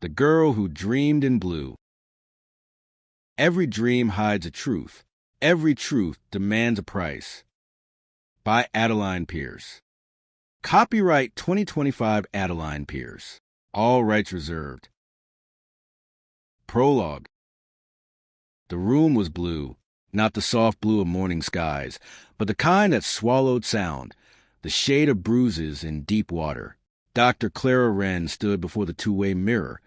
The Girl Who Dreamed in Blue. Every dream hides a truth. Every truth demands a price. By Adeline Pierce. Copyright 2025 Adeline Pierce. All rights reserved. Prologue. The room was blue, not the soft blue of morning skies, but the kind that swallowed sound, the shade of bruises in deep water. Dr. Clara Wren stood before the two-way mirror,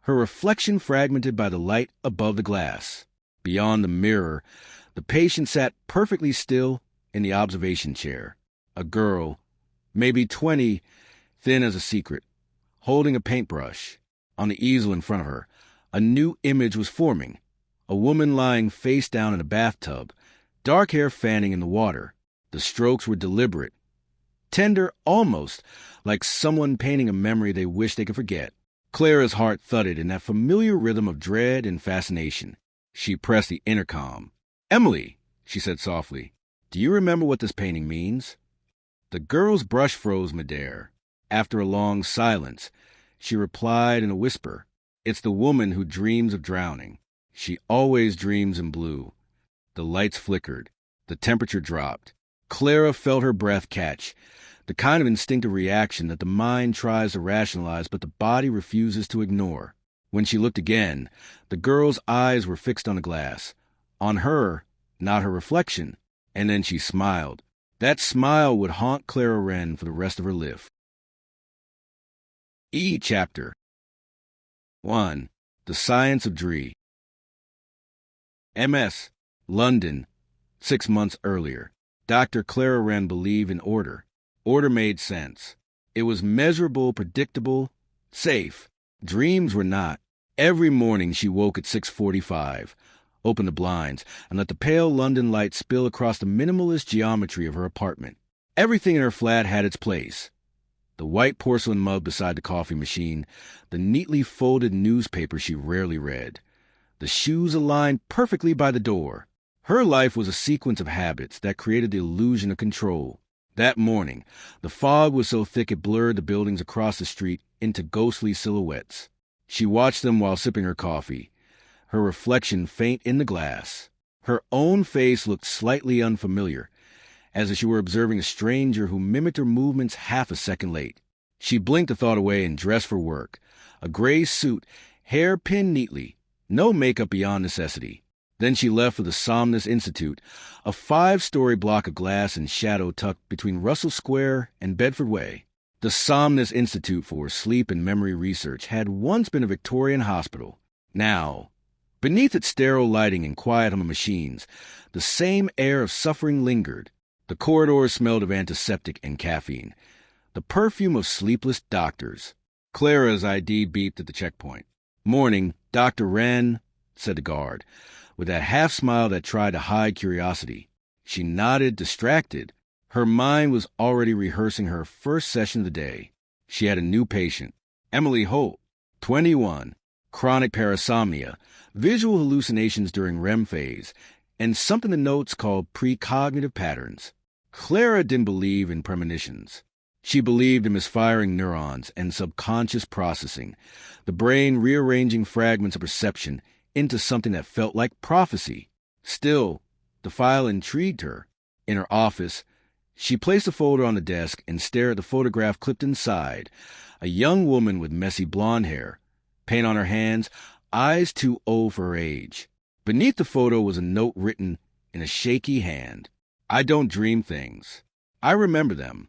her reflection fragmented by the light above the glass. Beyond the mirror, the patient sat perfectly still in the observation chair. A girl, maybe 20, thin as a secret, holding a paintbrush. On the easel in front of her, a new image was forming. A woman lying face down in a bathtub, dark hair fanning in the water. The strokes were deliberate, tender almost, like someone painting a memory they wish they could forget. Clara's heart thudded in that familiar rhythm of dread and fascination. She pressed the intercom. "Emily," she said softly, "do you remember what this painting means?" The girl's brush froze midair. After a long silence, she replied in a whisper, "It's the woman who dreams of drowning. She always dreams in blue." The lights flickered. The temperature dropped. Clara felt her breath catch, the kind of instinctive reaction that the mind tries to rationalize but the body refuses to ignore. When she looked again, the girl's eyes were fixed on the glass. On her, not her reflection. And then she smiled. That smile would haunt Clara Wren for the rest of her life. Chapter 1. The Science of Dree. MS. London. 6 months earlier. Dr. Clara Wren believed in order. Order made sense. It was measurable, predictable, safe. Dreams were not. Every morning she woke at 6:45, opened the blinds, and let the pale London light spill across the minimalist geometry of her apartment. Everything in her flat had its place. The white porcelain mug beside the coffee machine, the neatly folded newspaper she rarely read, the shoes aligned perfectly by the door. Her life was a sequence of habits that created the illusion of control. That morning, the fog was so thick it blurred the buildings across the street into ghostly silhouettes. She watched them while sipping her coffee, her reflection faint in the glass. Her own face looked slightly unfamiliar, as if she were observing a stranger who mimicked her movements half a second late. She blinked the thought away and dressed for work. A gray suit, hair pinned neatly, no makeup beyond necessity. Then she left for the Somnus Institute, a 5-story block of glass and shadow tucked between Russell Square and Bedford Way. The Somnus Institute for Sleep and Memory Research had once been a Victorian hospital. Now, beneath its sterile lighting and quiet hum of machines, the same air of suffering lingered. The corridors smelled of antiseptic and caffeine, the perfume of sleepless doctors. Clara's ID beeped at the checkpoint. "Morning, Dr. Wren," said the guard, with that half-smile that tried to hide curiosity. She nodded, distracted. Her mind was already rehearsing her first session of the day. She had a new patient, Emily Holt, 21, chronic parasomnia, visual hallucinations during REM phase, and something the notes called precognitive patterns. Clara didn't believe in premonitions. She believed in misfiring neurons and subconscious processing, the brain rearranging fragments of perception into something that felt like prophecy. Still, the file intrigued her. In her office, she placed a folder on the desk and stared at the photograph clipped inside. A young woman with messy blonde hair, paint on her hands, eyes too old for her age. Beneath the photo was a note written in a shaky hand. "I don't dream things. I remember them."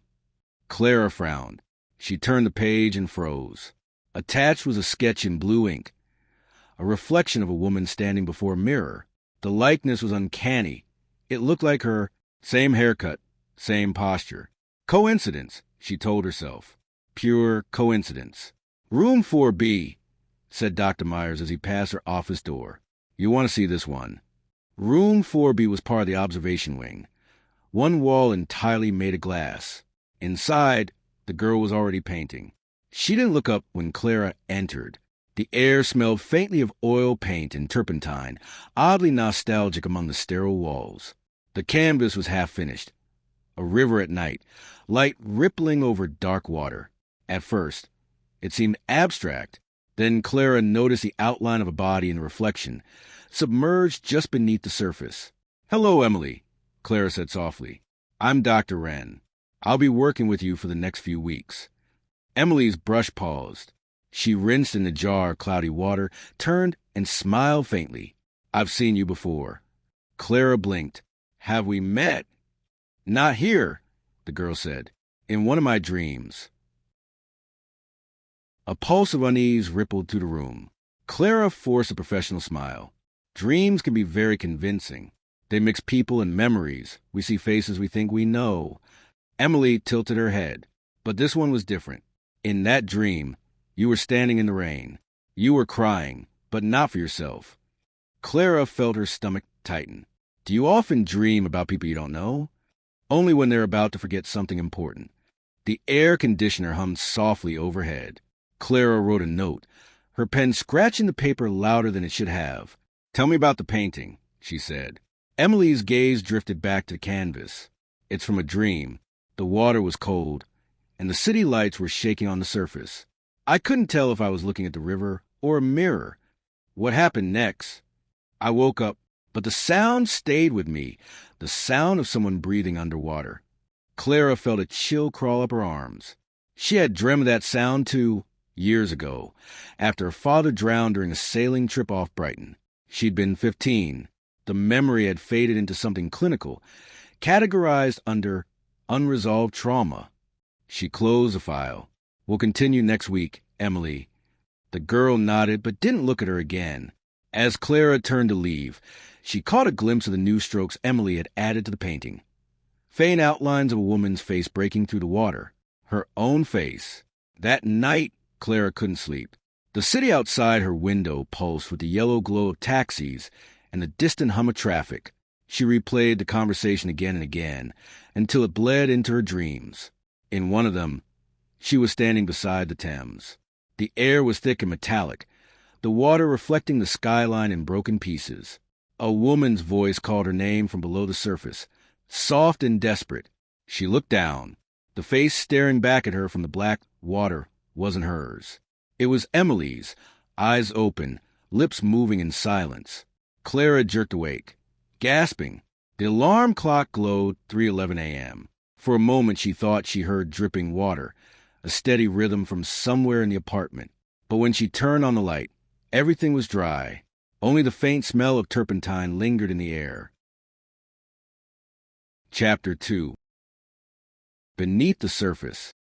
Clara frowned. She turned the page and froze. Attached was a sketch in blue ink, a reflection of a woman standing before a mirror. The likeness was uncanny. It looked like her. Same haircut, same posture. Coincidence, she told herself. Pure coincidence. "Room 4B, said Dr. Myers as he passed her office door. "You want to see this one." Room 4B was part of the observation wing. One wall entirely made of glass. Inside, the girl was already painting. She didn't look up when Clara entered. The air smelled faintly of oil paint and turpentine, oddly nostalgic among the sterile walls. The canvas was half finished. A river at night, light rippling over dark water. At first, it seemed abstract, Then Clara noticed the outline of a body in the reflection, submerged just beneath the surface. "Hello, Emily," Clara said softly. "I'm Dr. Wren. I'll be working with you for the next few weeks." Emily's brush paused. She rinsed in the jar of cloudy water, turned, and smiled faintly. "I've seen you before." Clara blinked. "Have we met?" "Not here," the girl said. "In one of my dreams." A pulse of unease rippled through the room. Clara forced a professional smile. Dreams can be very convincing. They mix people and memories. We see faces we think we know. Emily tilted her head. But this one was different. In that dream, you were standing in the rain. You were crying, but not for yourself. Clara felt her stomach tighten. Do you often dream about people you don't know? Only when they're about to forget something important. The air conditioner hummed softly overhead. Clara wrote a note, her pen scratching the paper louder than it should have. "Tell me about the painting," she said. Emily's gaze drifted back to the canvas. "It's from a dream. The water was cold, and the city lights were shaking on the surface. I couldn't tell if I was looking at the river or a mirror. What happened next? I woke up, but the sound stayed with me, the sound of someone breathing underwater." Clara felt a chill crawl up her arms. She had dreamed of that sound too, years ago, after her father drowned during a sailing trip off Brighton. She'd been 15. The memory had faded into something clinical, categorized under unresolved trauma. She closed the file. "We'll continue next week, Emily." The girl nodded but didn't look at her again. As Clara turned to leave, she caught a glimpse of the new strokes Emily had added to the painting. Faint outlines of a woman's face breaking through the water. Her own face. That night, Clara couldn't sleep. The city outside her window pulsed with the yellow glow of taxis and the distant hum of traffic. She replayed the conversation again and again, until it bled into her dreams. In one of them, she was standing beside the Thames. The air was thick and metallic, the water reflecting the skyline in broken pieces. A woman's voice called her name from below the surface, soft and desperate. She looked down. The face staring back at her from the black water wasn't hers. It was Emily's, eyes open, lips moving in silence. Clara jerked awake, gasping. The alarm clock glowed 3:11 a.m. For a moment she thought she heard dripping water, a steady rhythm from somewhere in the apartment. But when she turned on the light, everything was dry. Only the faint smell of turpentine lingered in the air. Chapter 2. Beneath the Surface.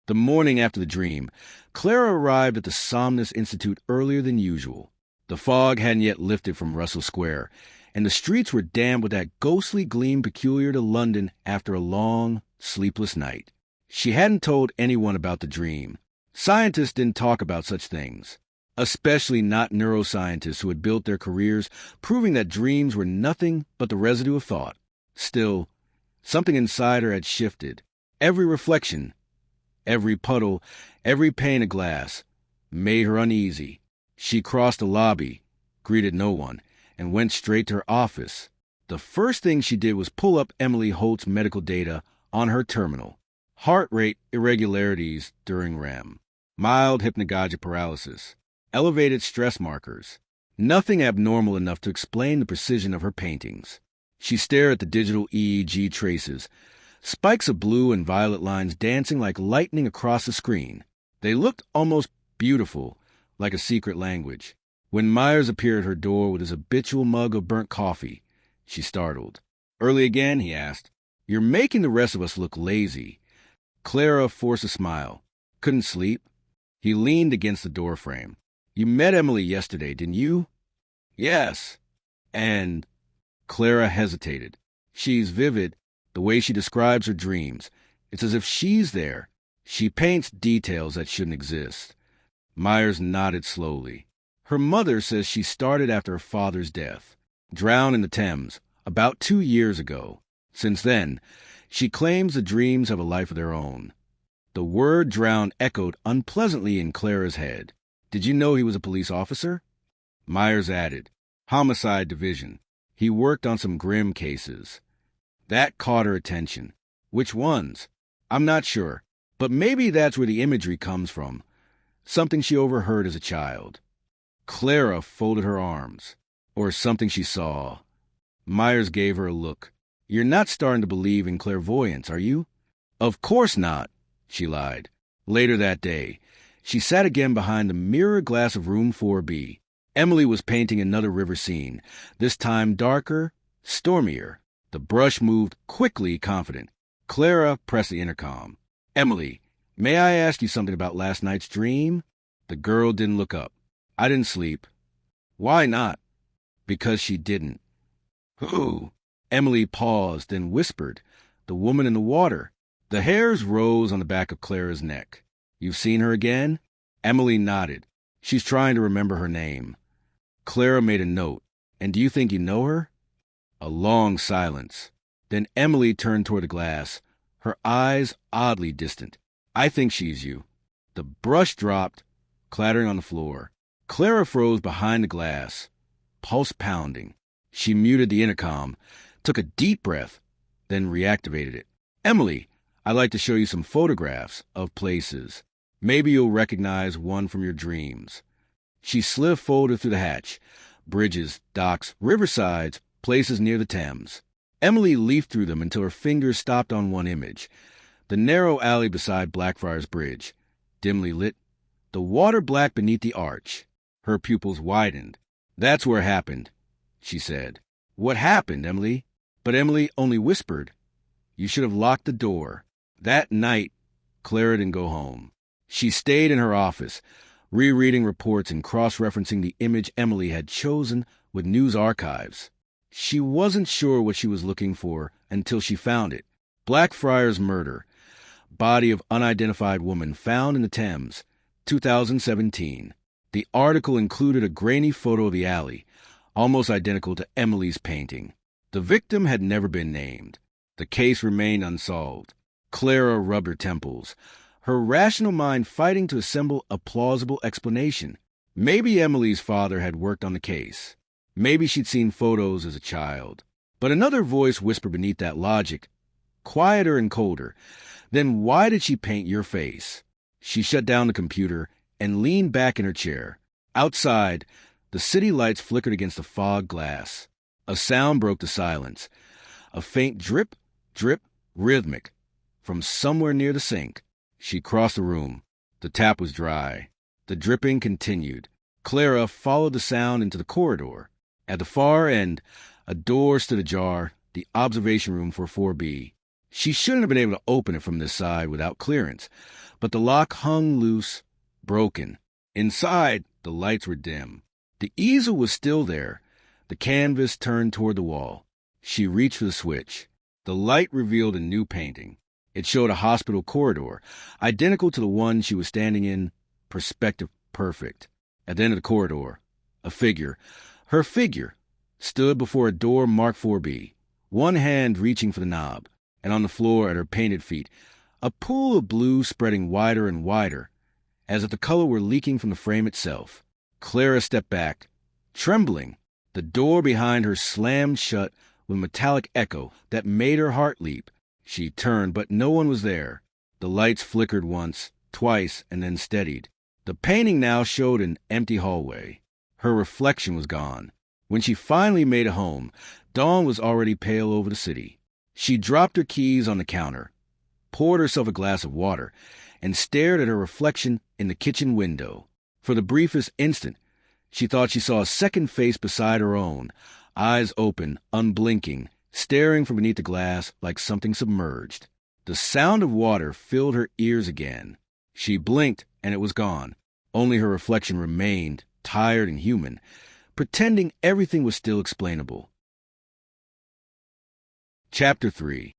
The morning after the dream, Clara arrived at the Somnus Institute earlier than usual. The fog hadn't yet lifted from Russell Square, and the streets were damp with that ghostly gleam peculiar to London after a long, sleepless night. She hadn't told anyone about the dream. Scientists didn't talk about such things, especially not neuroscientists who had built their careers proving that dreams were nothing but the residue of thought. Still, something inside her had shifted. Every reflection, every puddle, every pane of glass made her uneasy. She crossed the lobby, greeted no one, and went straight to her office. The first thing she did was pull up Emily Holt's medical data on her terminal. Heart rate irregularities during REM, mild hypnagogic paralysis, elevated stress markers. Nothing abnormal enough to explain the precision of her paintings. She stared at the digital EEG traces, spikes of blue and violet lines dancing like lightning across the screen. They looked almost beautiful, like a secret language. When Myers appeared at her door with his habitual mug of burnt coffee, she startled. "Early again?" he asked. "You're making the rest of us look lazy." Clara forced a smile. "Couldn't sleep?" He leaned against the doorframe. "You met Emily yesterday, didn't you?" "Yes." "And—" Clara hesitated. "She's vivid, the way she describes her dreams. It's as if she's there. She paints details that shouldn't exist." Myers nodded slowly. "Her mother says she started after her father's death, drowned in the Thames, about 2 years ago. Since then, she claims the dreams have a life of their own." The word drowned echoed unpleasantly in Clara's head. "Did you know he was a police officer?" Myers added, "Homicide division. He worked on some grim cases." That caught her attention. "Which ones?" "I'm not sure, but maybe that's where the imagery comes from. something she overheard as a child. Clara folded her arms. Or something she saw. Myers gave her a look. You're not starting to believe in clairvoyance, are you? Of course not, she lied. Later that day, she sat again behind the mirror glass of room 4B. Emily was painting another river scene, this time darker, stormier. The brush moved quickly, confident. Clara pressed the intercom. Emily, may I ask you something about last night's dream? The girl didn't look up. I didn't sleep. Why not? Because she didn't. Who? Emily paused, then whispered. The woman in the water. The hairs rose on the back of Clara's neck. You've seen her again? Emily nodded. She's trying to remember her name. Clara made a note. And do you think you know her? A long silence. Then Emily turned toward the glass, her eyes oddly distant. I think she's you. The brush dropped, clattering on the floor. Clara froze behind the glass, pulse pounding. She muted the intercom, took a deep breath, then reactivated it. Emily, I'd like to show you some photographs of places. Maybe you'll recognize one from your dreams. She slid forward through the hatch. Bridges, docks, riversides, places near the Thames. Emily leafed through them until her fingers stopped on one image. The narrow alley beside Blackfriars Bridge, dimly lit, the water black beneath the arch. Her pupils widened. That's where it happened, she said. What happened, Emily? But Emily only whispered. You should have locked the door. That night, Clara didn't go home. She stayed in her office, rereading reports and cross-referencing the image Emily had chosen with news archives. She wasn't sure what she was looking for until she found it. Blackfriars murder. Body of unidentified woman found in the Thames, 2017. The article included a grainy photo of the alley, almost identical to Emily's painting. The victim had never been named. The case remained unsolved. Clara rubbed her temples, her rational mind fighting to assemble a plausible explanation. Maybe Emily's father had worked on the case. Maybe she'd seen photos as a child. But another voice whispered beneath that logic, quieter and colder. Then why did she paint your face? She shut down the computer and leaned back in her chair. Outside, the city lights flickered against the fog glass. A sound broke the silence. A faint drip, drip, rhythmic, from somewhere near the sink. She crossed the room. The tap was dry. The dripping continued. Clara followed the sound into the corridor. At the far end, a door stood ajar, the observation room for 4B. She shouldn't have been able to open it from this side without clearance, but the lock hung loose, broken. Inside, the lights were dim. The easel was still there, the canvas turned toward the wall. She reached for the switch. The light revealed a new painting. It showed a hospital corridor, identical to the one she was standing in, perspective perfect. At the end of the corridor, a figure, her figure, stood before a door marked 4B, one hand reaching for the knob, and on the floor at her painted feet, a pool of blue spreading wider and wider, as if the color were leaking from the frame itself. Clara stepped back, trembling. The door behind her slammed shut with a metallic echo that made her heart leap. She turned, but no one was there. The lights flickered once, twice, and then steadied. The painting now showed an empty hallway. Her reflection was gone. When she finally made it home, dawn was already pale over the city. She dropped her keys on the counter, poured herself a glass of water, and stared at her reflection in the kitchen window. For the briefest instant, she thought she saw a second face beside her own, eyes open, unblinking, staring from beneath the glass like something submerged. The sound of water filled her ears again. She blinked, and it was gone. Only her reflection remained, tired and human, pretending everything was still explainable. Chapter 3.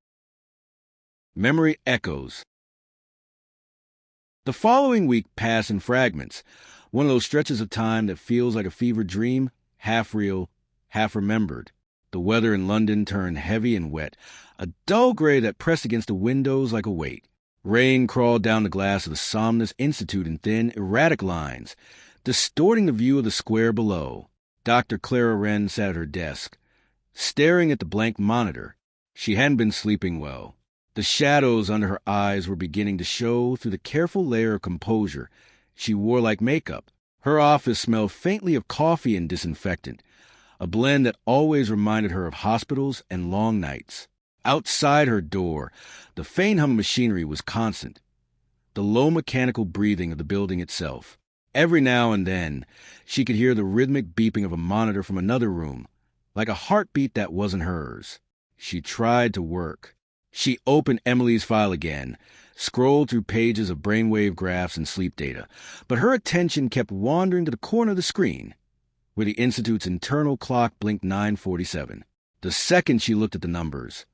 Memory Echoes. The following week passed in fragments, one of those stretches of time that feels like a fever dream, half real, half remembered. The weather in London turned heavy and wet, a dull gray that pressed against the windows like a weight. Rain crawled down the glass of the Somnus Institute in thin, erratic lines, distorting the view of the square below. Dr. Clara Wren sat at her desk, staring at the blank monitor. She hadn't been sleeping well. The shadows under her eyes were beginning to show through the careful layer of composure she wore like makeup. Her office smelled faintly of coffee and disinfectant, a blend that always reminded her of hospitals and long nights. Outside her door, the faint hum of machinery was constant, the low mechanical breathing of the building itself. Every now and then, she could hear the rhythmic beeping of a monitor from another room, like a heartbeat that wasn't hers. She tried to work. She opened Emily's file again, scrolled through pages of brainwave graphs and sleep data, but her attention kept wandering to the corner of the screen, where the Institute's internal clock blinked 9:47. The second she looked at the numbers,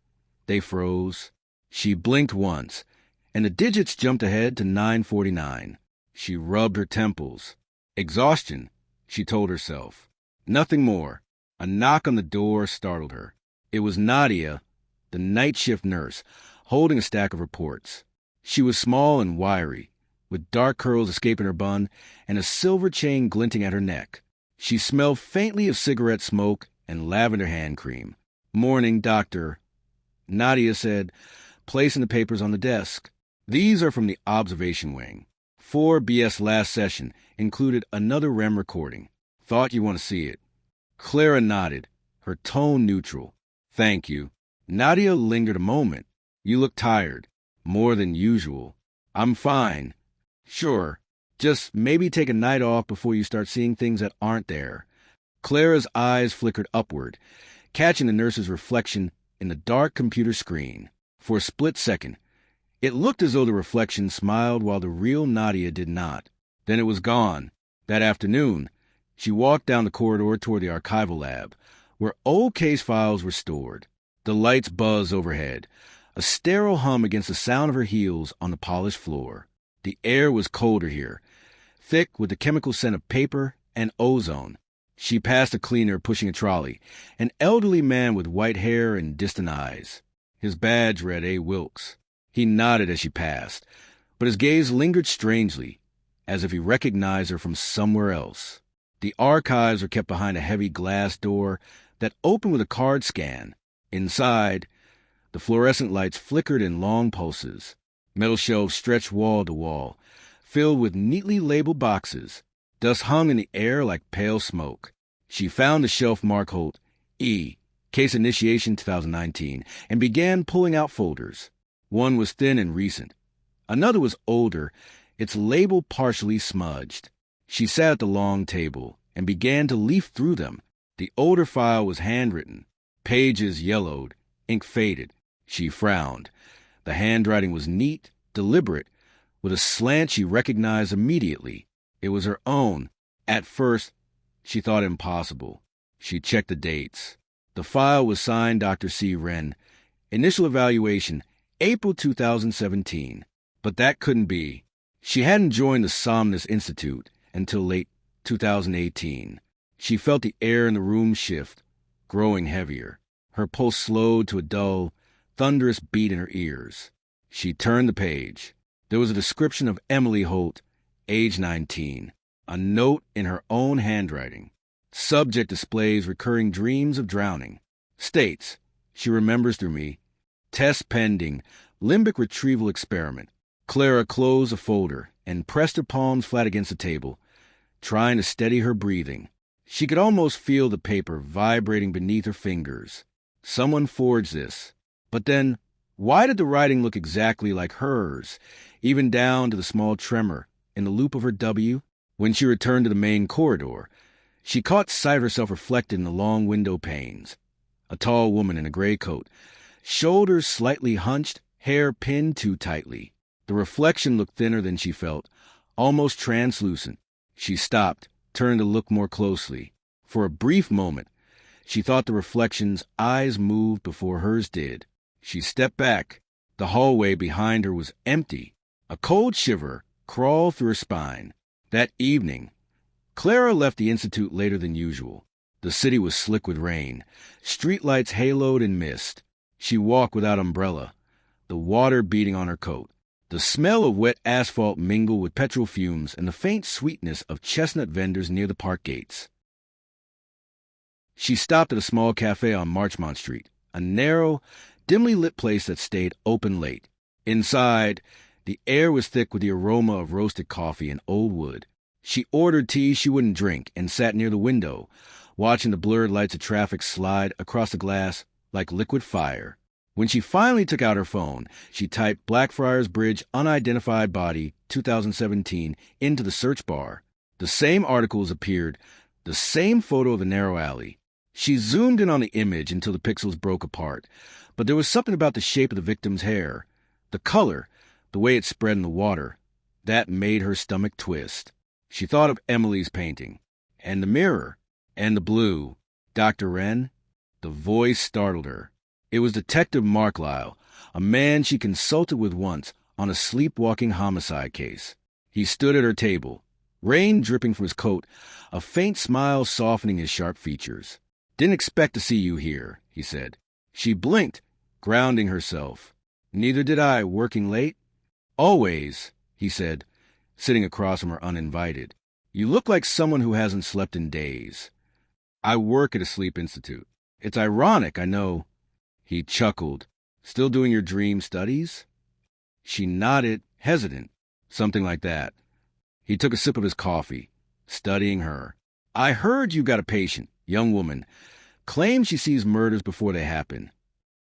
they froze. She blinked once, and the digits jumped ahead to 9:49. She rubbed her temples. Exhaustion, she told herself. Nothing more. A knock on the door startled her. It was Nadia, the night shift nurse, holding a stack of reports. She was small and wiry, with dark curls escaping her bun and a silver chain glinting at her neck. She smelled faintly of cigarette smoke and lavender hand cream. "Morning, doctor," Nadia said, placing the papers on the desk. "These are from the observation wing. 4BS last session included another REM recording. Thought you want to see it." Clara nodded, her tone neutral. "Thank you." Nadia lingered a moment. "You look tired. More than usual." "I'm fine." "Sure. Just maybe take a night off before you start seeing things that aren't there." Clara's eyes flickered upward, catching the nurse's reflection in the dark computer screen. For a split second, it looked as though the reflection smiled while the real Nadia did not. Then it was gone. That afternoon, she walked down the corridor toward the archival lab, where old case files were stored. The lights buzzed overhead, a sterile hum against the sound of her heels on the polished floor. The air was colder here, thick with the chemical scent of paper and ozone. She passed a cleaner pushing a trolley, an elderly man with white hair and distant eyes. His badge read A. Wilkes. He nodded as she passed, but his gaze lingered strangely, as if he recognized her from somewhere else. The archives were kept behind a heavy glass door that opened with a card scan. Inside, the fluorescent lights flickered in long pulses. Metal shelves stretched wall to wall, filled with neatly labeled boxes. Dust hung in the air like pale smoke. She found the shelf marked Holt, E, Case Initiation 2019, and began pulling out folders. One was thin and recent. Another was older, its label partially smudged. She sat at the long table and began to leaf through them. The older file was handwritten. Pages yellowed, ink faded. She frowned. The handwriting was neat, deliberate, with a slant she recognized immediately. It was her own. At first, she thought impossible. She checked the dates. The file was signed Dr. C. Wren. Initial evaluation, April 2017. But that couldn't be. She hadn't joined the Somnus Institute until late 2018. She felt the air in the room shift, growing heavier. Her pulse slowed to a dull, thunderous beat in her ears. She turned the page. There was a description of Emily Holt, age 19, a note in her own handwriting. Subject displays recurring dreams of drowning. States, she remembers through me, test pending, limbic retrieval experiment. Clara closed the folder and pressed her palms flat against the table, trying to steady her breathing. She could almost feel the paper vibrating beneath her fingers. Someone forged this. But then, why did the writing look exactly like hers, even down to the small tremor in the loop of her W? When she returned to the main corridor, she caught sight of herself reflected in the long window panes. A tall woman in a gray coat, shoulders slightly hunched, hair pinned too tightly. The reflection looked thinner than she felt, almost translucent. She stopped, turned to look more closely. For a brief moment, she thought the reflection's eyes moved before hers did. She stepped back. The hallway behind her was empty. A cold shiver crawled through her spine. That evening, Clara left the Institute later than usual. The city was slick with rain, streetlights haloed in mist. She walked without umbrella, the water beating on her coat. The smell of wet asphalt mingled with petrol fumes and the faint sweetness of chestnut vendors near the park gates. She stopped at a small cafe on Marchmont Street, a narrow, dimly lit place that stayed open late. Inside, The air was thick with the aroma of roasted coffee and old wood. She ordered tea she wouldn't drink and sat near the window, watching the blurred lights of traffic slide across the glass like liquid fire. When she finally took out her phone, she typed Blackfriars Bridge Unidentified Body 2017 into the search bar. The same articles appeared, the same photo of the narrow alley. She zoomed in on the image until the pixels broke apart, but there was something about the shape of the victim's hair, the color, the way it spread in the water, that made her stomach twist. She thought of Emily's painting, and the mirror, and the blue. Dr. Wren? The voice startled her. It was Detective Mark Lyle, a man she consulted with once on a sleepwalking homicide case. He stood at her table, rain dripping from his coat, a faint smile softening his sharp features. "Didn't expect to see you here," he said. She blinked, grounding herself. "Neither did I, working late?" "Always," he said, sitting across from her uninvited. "You look like someone who hasn't slept in days." "I work at a sleep institute. It's ironic, I know." He chuckled. "Still doing your dream studies?" She nodded, hesitant. "Something like that." He took a sip of his coffee, studying her. "I heard you got a patient, young woman. Claims she sees murders before they happen."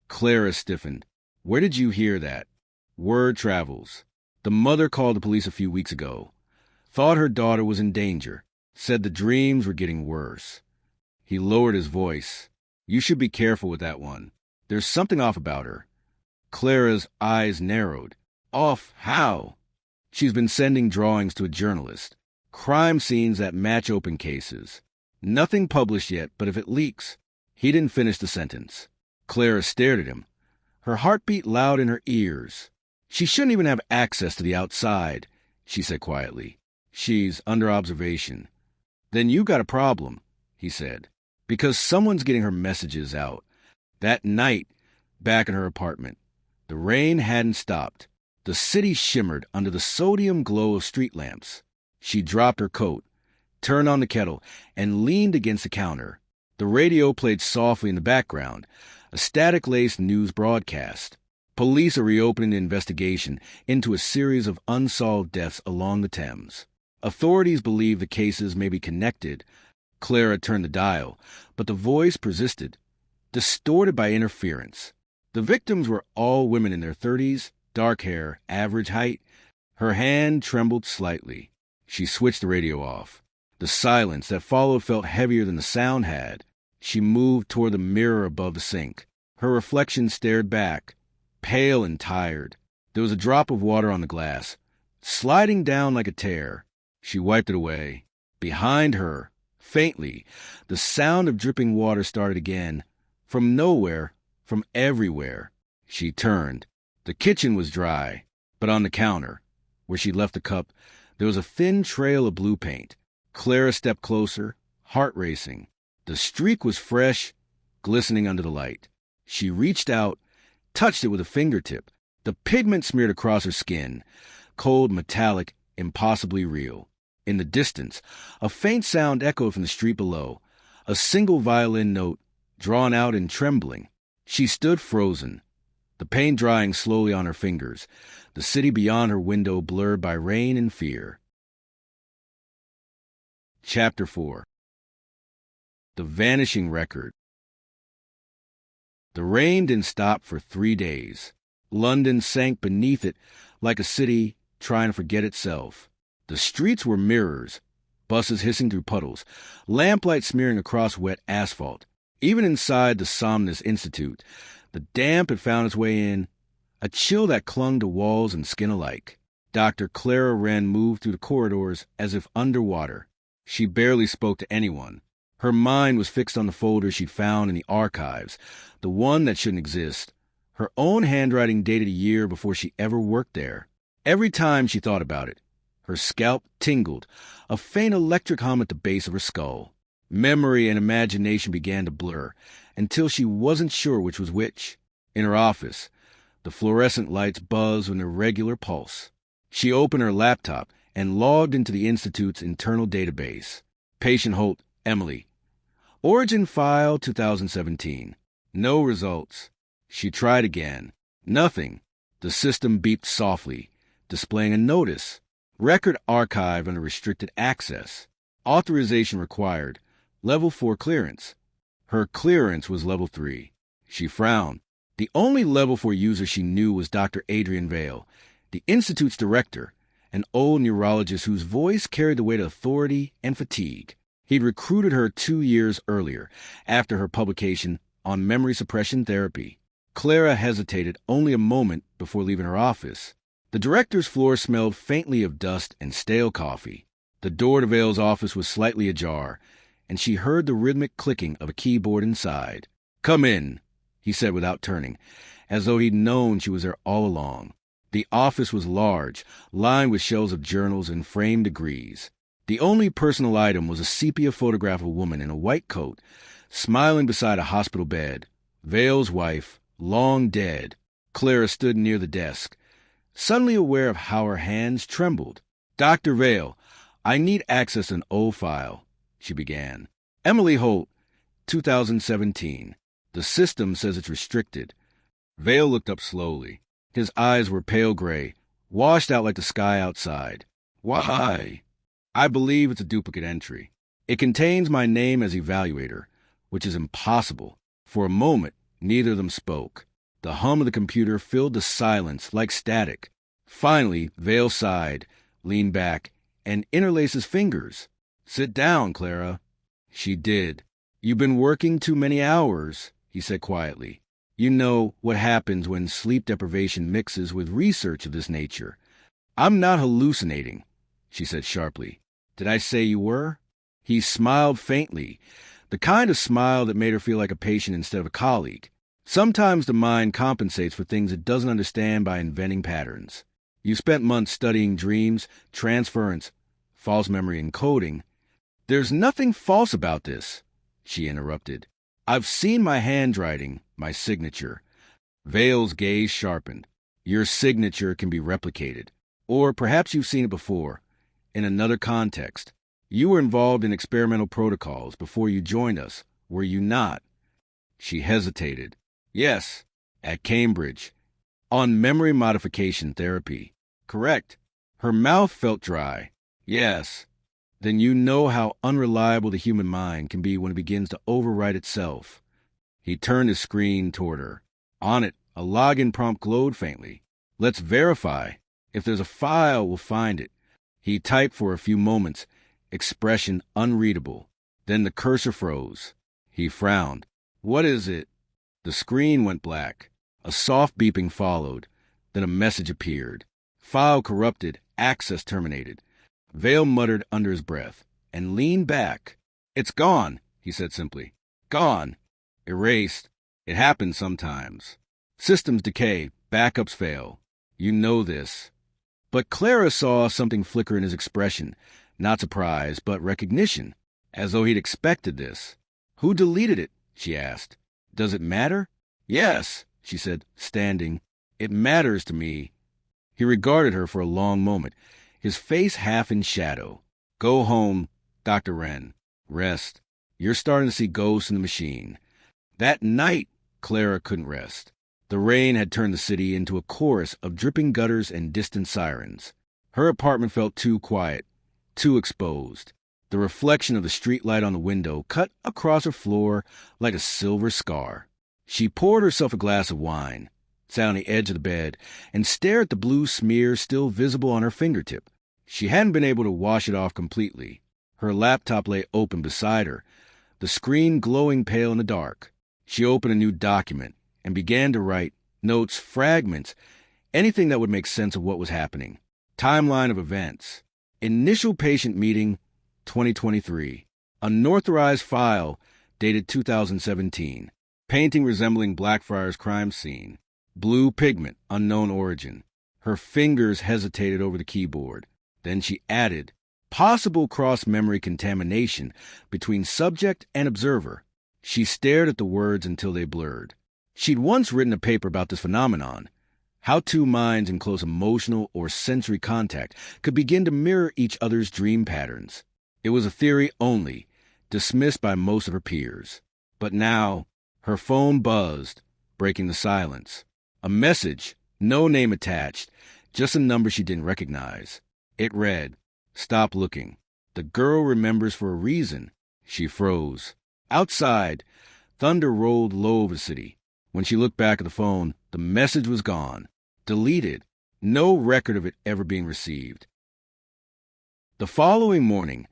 Clara stiffened. "Where did you hear that?" "Word travels. The mother called the police a few weeks ago. Thought her daughter was in danger. Said the dreams were getting worse." He lowered his voice. "You should be careful with that one. There's something off about her." Clara's eyes narrowed. "Off how?" "She's been sending drawings to a journalist. Crime scenes that match open cases. Nothing published yet, but if it leaks..." He didn't finish the sentence. Clara stared at him, her heartbeat loud in her ears. "She shouldn't even have access to the outside," she said quietly. "She's under observation." "Then you got a problem," he said, "because someone's getting her messages out." That night, back in her apartment, the rain hadn't stopped. The city shimmered under the sodium glow of street lamps. She dropped her coat, turned on the kettle, and leaned against the counter. The radio played softly in the background, a static-laced news broadcast. Police are reopening the investigation into a series of unsolved deaths along the Thames. Authorities believe the cases may be connected. Clara turned the dial, but the voice persisted, distorted by interference. The victims were all women in their 30s, dark hair, average height. Her hand trembled slightly. She switched the radio off. The silence that followed felt heavier than the sound had. She moved toward the mirror above the sink. Her reflection stared back, pale and tired. There was a drop of water on the glass, sliding down like a tear. She wiped it away. Behind her, faintly, the sound of dripping water started again. From nowhere, from everywhere. She turned. The kitchen was dry, but on the counter, where she'd left the cup, there was a thin trail of blue paint. Clara stepped closer, heart racing. The streak was fresh, glistening under the light. She reached out, touched it with a fingertip. The pigment smeared across her skin, cold, metallic, impossibly real. In the distance, a faint sound echoed from the street below, a single violin note, drawn out and trembling. She stood frozen, the paint drying slowly on her fingers, the city beyond her window blurred by rain and fear. Chapter 4. The Vanishing Record. The rain didn't stop for 3 days. London sank beneath it like a city trying to forget itself. The streets were mirrors, buses hissing through puddles, lamplight smearing across wet asphalt. Even inside the Somnus Institute, the damp had found its way in, a chill that clung to walls and skin alike. Dr. Clara Wren moved through the corridors as if underwater. She barely spoke to anyone. Her mind was fixed on the folder she'd found in the archives, the one that shouldn't exist. Her own handwriting dated a year before she ever worked there. Every time she thought about it, her scalp tingled, a faint electric hum at the base of her skull. Memory and imagination began to blur, until she wasn't sure which was which. In her office, the fluorescent lights buzzed with an irregular pulse. She opened her laptop and logged into the Institute's internal database. Patient Holt, Emily. Origin file 2017. No results. She tried again. Nothing. The system beeped softly, displaying a notice. Record archive under restricted access. Authorization required. Level 4 clearance. Her clearance was level 3. She frowned. The only level 4 user she knew was Dr. Adrian Vale, the Institute's director, an old neurologist whose voice carried the weight of authority and fatigue. He'd recruited her 2 years earlier, after her publication on memory suppression therapy. Clara hesitated only a moment before leaving her office. The director's floor smelled faintly of dust and stale coffee. The door to Vale's office was slightly ajar, and she heard the rhythmic clicking of a keyboard inside. "Come in," he said without turning, as though he'd known she was there all along. The office was large, lined with shelves of journals and framed degrees. The only personal item was a sepia photograph of a woman in a white coat, smiling beside a hospital bed. Vale's wife, long dead. Clara stood near the desk, suddenly aware of how her hands trembled. "Dr. Vale, I need access to an old file," she began. "Emily Holt, 2017. The system says it's restricted." Vale looked up slowly. His eyes were pale gray, washed out like the sky outside. "Why?" "I believe it's a duplicate entry. It contains my name as evaluator, which is impossible." For a moment, neither of them spoke. The hum of the computer filled the silence like static. Finally, Vale sighed, leaned back, and interlaced his fingers. "Sit down, Clara." She did. "You've been working too many hours," he said quietly. "You know what happens when sleep deprivation mixes with research of this nature." "I'm not hallucinating," she said sharply. "Did I say you were?" He smiled faintly, the kind of smile that made her feel like a patient instead of a colleague. Sometimes the mind compensates for things it doesn't understand by inventing patterns. "You spent months studying dreams, transference, false memory encoding." "There's nothing false about this," she interrupted. "I've seen my handwriting, my signature." Vale's gaze sharpened. "Your signature can be replicated. Or perhaps you've seen it before, in another context. You were involved in experimental protocols before you joined us, were you not?" She hesitated. "Yes, at Cambridge. On memory modification therapy." "Correct." Her mouth felt dry. "Yes." "Then you know how unreliable the human mind can be when it begins to overwrite itself." He turned his screen toward her. On it, a login prompt glowed faintly. "Let's verify. If there's a file, we'll find it." He typed for a few moments, expression unreadable. Then the cursor froze. He frowned. "What is it?" The screen went black. A soft beeping followed. Then a message appeared. "File corrupted. Access terminated." Vale muttered under his breath and leaned back. "It's gone," he said simply. "Gone. Erased. It happens sometimes. Systems decay. Backups fail. You know this." But Clara saw something flicker in his expression. Not surprise, but recognition, as though he'd expected this. "Who deleted it?" she asked. "Does it matter?" "Yes," she said, standing. "It matters to me." He regarded her for a long moment, his face half in shadow. "Go home, Dr. Wren. Rest. You're starting to see ghosts in the machine." That night, Clara couldn't rest. The rain had turned the city into a chorus of dripping gutters and distant sirens. Her apartment felt too quiet, too exposed. The reflection of the streetlight on the window cut across her floor like a silver scar. She poured herself a glass of wine, sat on the edge of the bed, and stared at the blue smear still visible on her fingertip. She hadn't been able to wash it off completely. Her laptop lay open beside her, the screen glowing pale in the dark. She opened a new document and began to write notes, fragments, anything that would make sense of what was happening. Timeline of events. Initial patient meeting, 2023. Unauthorized file, dated 2017. Painting resembling Blackfriars crime scene. Blue pigment, unknown origin. Her fingers hesitated over the keyboard. Then she added, possible cross-memory contamination between subject and observer. She stared at the words until they blurred. She'd once written a paper about this phenomenon, how two minds in close emotional or sensory contact could begin to mirror each other's dream patterns. It was a theory only, dismissed by most of her peers. But now, her phone buzzed, breaking the silence. A message, no name attached, just a number she didn't recognize. It read, "Stop looking. The girl remembers for a reason." She froze. Outside, thunder rolled low over the city. When she looked back at the phone, the message was gone. Deleted. No record of it ever being received. The following morning,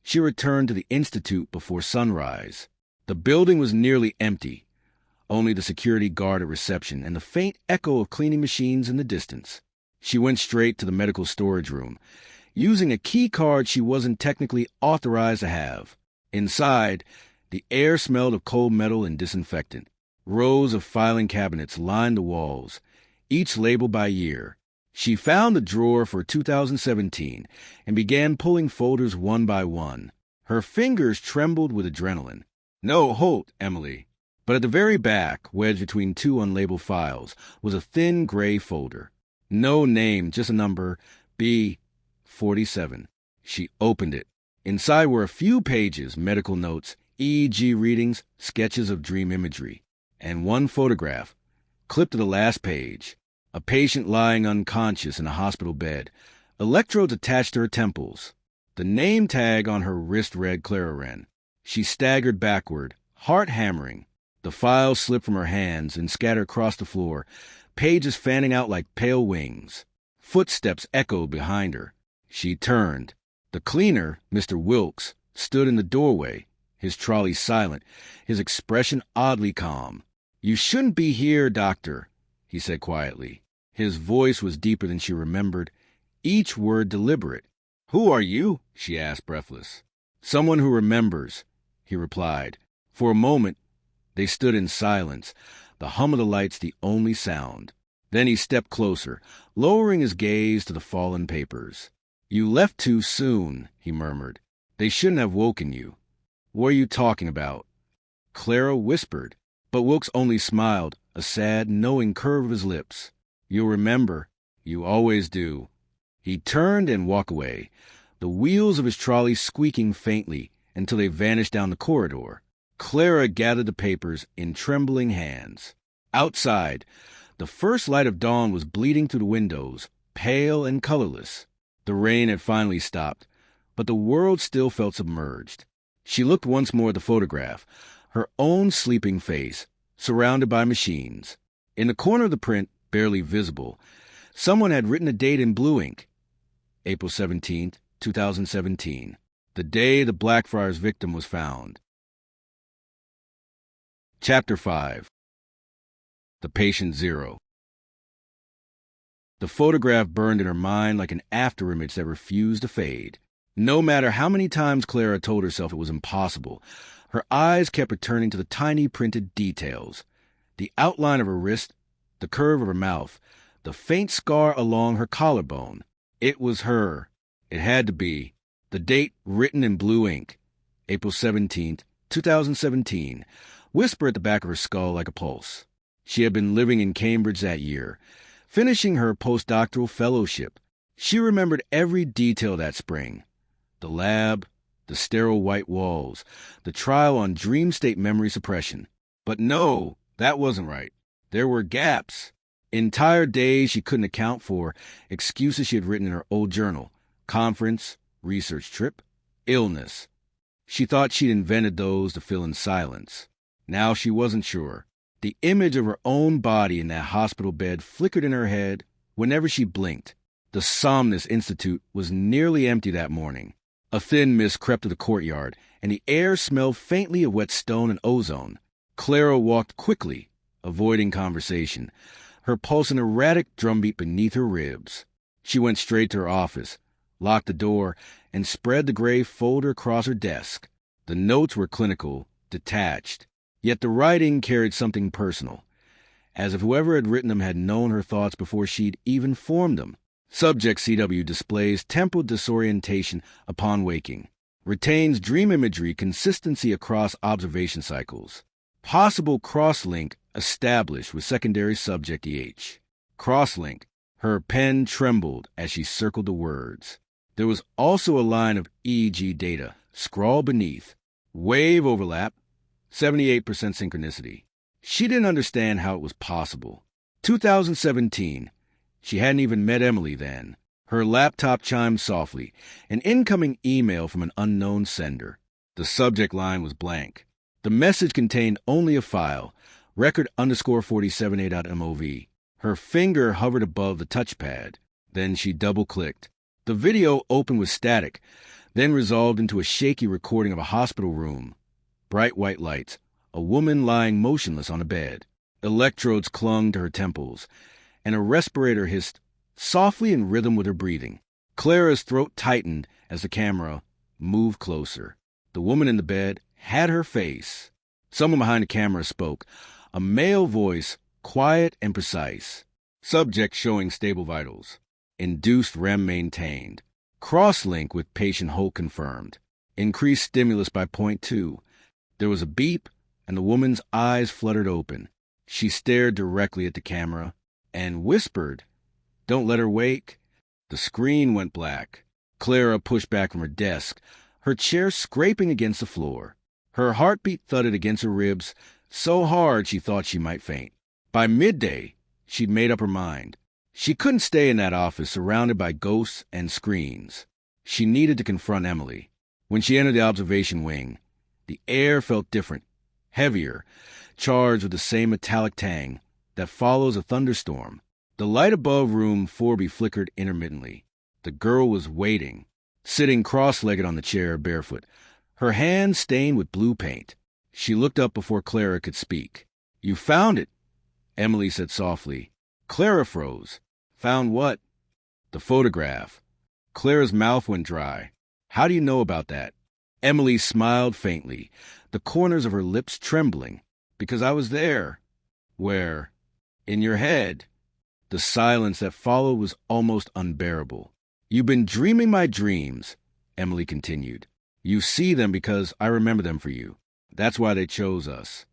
she returned to the Institute before sunrise. The building was nearly empty. Only the security guard at reception and the faint echo of cleaning machines in the distance. She went straight to the medical storage room, using a key card she wasn't technically authorized to have. Inside, the air smelled of cold metal and disinfectant. Rows of filing cabinets lined the walls, each labeled by year. She found the drawer for 2017 and began pulling folders one by one. Her fingers trembled with adrenaline. "No, halt, Emily." But at the very back, wedged between two unlabeled files, was a thin gray folder. No name, just a number, B47. She opened it. Inside were a few pages, medical notes, EEG readings, sketches of dream imagery, and one photograph, clipped to the last page. A patient lying unconscious in a hospital bed, electrodes attached to her temples. The name tag on her wrist read Clara Wren. She staggered backward, heart hammering. The files slipped from her hands and scattered across the floor, pages fanning out like pale wings. Footsteps echoed behind her. She turned. The cleaner, Mr. Wilkes, stood in the doorway, his trolley silent, his expression oddly calm. "You shouldn't be here, doctor," he said quietly. His voice was deeper than she remembered, each word deliberate. "Who are you?" she asked, breathless. "Someone who remembers," he replied. For a moment, they stood in silence, the hum of the lights the only sound. Then he stepped closer, lowering his gaze to the fallen papers. "You left too soon," he murmured. "They shouldn't have woken you." "What are you talking about?" Clara whispered, but Wilkes only smiled, a sad, knowing curve of his lips. "You'll remember. You always do." He turned and walked away, the wheels of his trolley squeaking faintly until they vanished down the corridor. Clara gathered the papers in trembling hands. Outside, the first light of dawn was bleeding through the windows, pale and colorless. The rain had finally stopped, but the world still felt submerged. She looked once more at the photograph, her own sleeping face, surrounded by machines. In the corner of the print, barely visible, someone had written a date in blue ink. April 17th, 2017, the day the Blackfriars victim was found. Chapter 5. The Patient Zero. The photograph burned in her mind like an afterimage that refused to fade. No matter how many times Clara told herself it was impossible, her eyes kept returning to the tiny printed details. The outline of her wrist, the curve of her mouth, the faint scar along her collarbone. It was her. It had to be. The date written in blue ink. April 17th, 2017, whispered at the back of her skull like a pulse. She had been living in Cambridge that year, finishing her postdoctoral fellowship. She remembered every detail that spring. The lab, the sterile white walls, the trial on dream state memory suppression. But no, that wasn't right. There were gaps. Entire days she couldn't account for, excuses she had written in her old journal. Conference, research trip, illness. She thought she'd invented those to fill in silence. Now she wasn't sure. The image of her own body in that hospital bed flickered in her head whenever she blinked. The Somnus Institute was nearly empty that morning. A thin mist crept to the courtyard, and the air smelled faintly of wet stone and ozone. Clara walked quickly, avoiding conversation, her pulse an erratic drumbeat beneath her ribs. She went straight to her office, locked the door, and spread the gray folder across her desk. The notes were clinical, detached, yet the writing carried something personal, as if whoever had written them had known her thoughts before she'd even formed them. Subject CW displays temporal disorientation upon waking. Retains dream imagery consistency across observation cycles. Possible cross-link established with secondary subject EH. Cross-link. Her pen trembled as she circled the words. There was also a line of EEG data, scrawled beneath. Wave overlap, 78% synchronicity. She didn't understand how it was possible. 2017. She hadn't even met Emily then. Her laptop chimed softly, an incoming email from an unknown sender. The subject line was blank. The message contained only a file, record_47a.mov. Her finger hovered above the touchpad. Then she double-clicked. The video opened with static, then resolved into a shaky recording of a hospital room. Bright white lights, a woman lying motionless on a bed. Electrodes clung to her temples, and a respirator hissed softly in rhythm with her breathing. Clara's throat tightened as the camera moved closer. The woman in the bed had her face. Someone behind the camera spoke, a male voice, quiet and precise. Subject showing stable vitals. Induced REM maintained. Crosslink with patient hold confirmed. Increased stimulus by 0.2. There was a beep, and the woman's eyes fluttered open. She stared directly at the camera and whispered, "Don't let her wake." The screen went black. Clara pushed back from her desk, her chair scraping against the floor. Her heartbeat thudded against her ribs so hard she thought she might faint. By midday, she'd made up her mind. She couldn't stay in that office surrounded by ghosts and screens. She needed to confront Emily. When she entered the observation wing, the air felt different, heavier, charged with the same metallic tang that follows a thunderstorm. The light above room 4B flickered intermittently. The girl was waiting, sitting cross-legged on the chair, barefoot, her hands stained with blue paint. She looked up before Clara could speak. "You found it," Emily said softly. Clara froze. "Found what?" "The photograph." Clara's mouth went dry. "How do you know about that?" Emily smiled faintly, the corners of her lips trembling. "Because I was there." "Where?" "In your head." The silence that followed was almost unbearable. "You've been dreaming my dreams," Emily continued. "You see them because I remember them for you. That's why they chose us."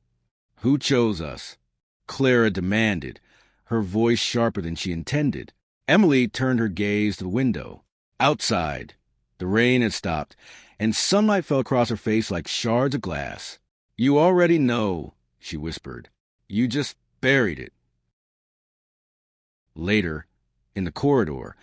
"Who chose us?" Clara demanded, her voice sharper than she intended. Emily turned her gaze to the window. Outside, the rain had stopped, and sunlight fell across her face like shards of glass. "You already know," she whispered. "You just buried it." Later, in the corridor,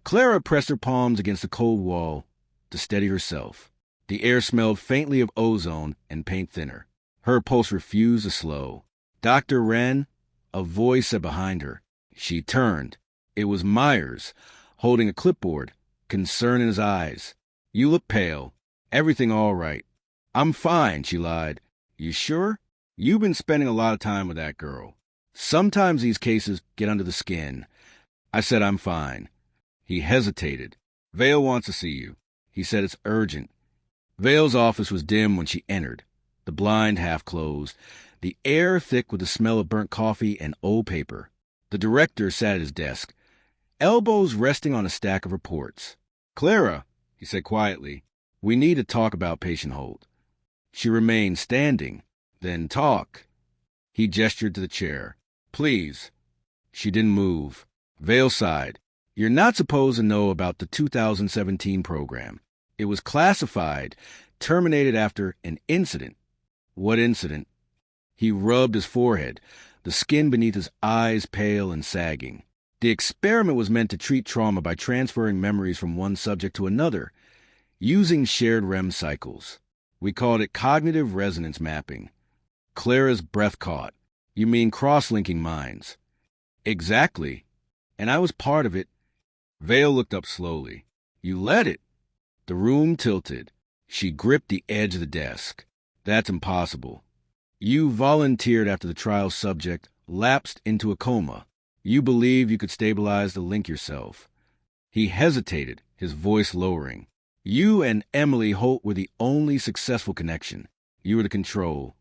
Clara pressed her palms against the cold wall to steady herself. The air smelled faintly of ozone and paint thinner. Her pulse refused to slow. "Dr. Wren," a voice said behind her. She turned. It was Myers, holding a clipboard, concern in his eyes. "You look pale. Everything all right?" "I'm fine," she lied. "You sure? You've been spending a lot of time with that girl." "Sometimes these cases get under the skin." I said I'm fine. He hesitated. "Vale wants to see you." He said it's urgent. Vale's office was dim when she entered, the blind half closed, the air thick with the smell of burnt coffee and old paper. The director sat at his desk, elbows resting on a stack of reports. "Clara," he said quietly, "we need to talk about patient hold." She remained standing. "Then talk." He gestured to the chair. "Please." She didn't move. Vale sighed. "You're not supposed to know about the 2017 program. It was classified, terminated after an incident." "What incident?" He rubbed his forehead, the skin beneath his eyes pale and sagging. "The experiment was meant to treat trauma by transferring memories from one subject to another, using shared REM cycles. We called it cognitive resonance mapping." Clara's breath caught. "You mean cross-linking minds?" "Exactly. And I was part of it." Vale looked up slowly. "You let it." The room tilted. She gripped the edge of the desk. "That's impossible. You volunteered after the trial subject lapsed into a coma. You believed you could stabilize the link yourself." He hesitated, his voice lowering. "You and Emily Holt were the only successful connection. You were the control."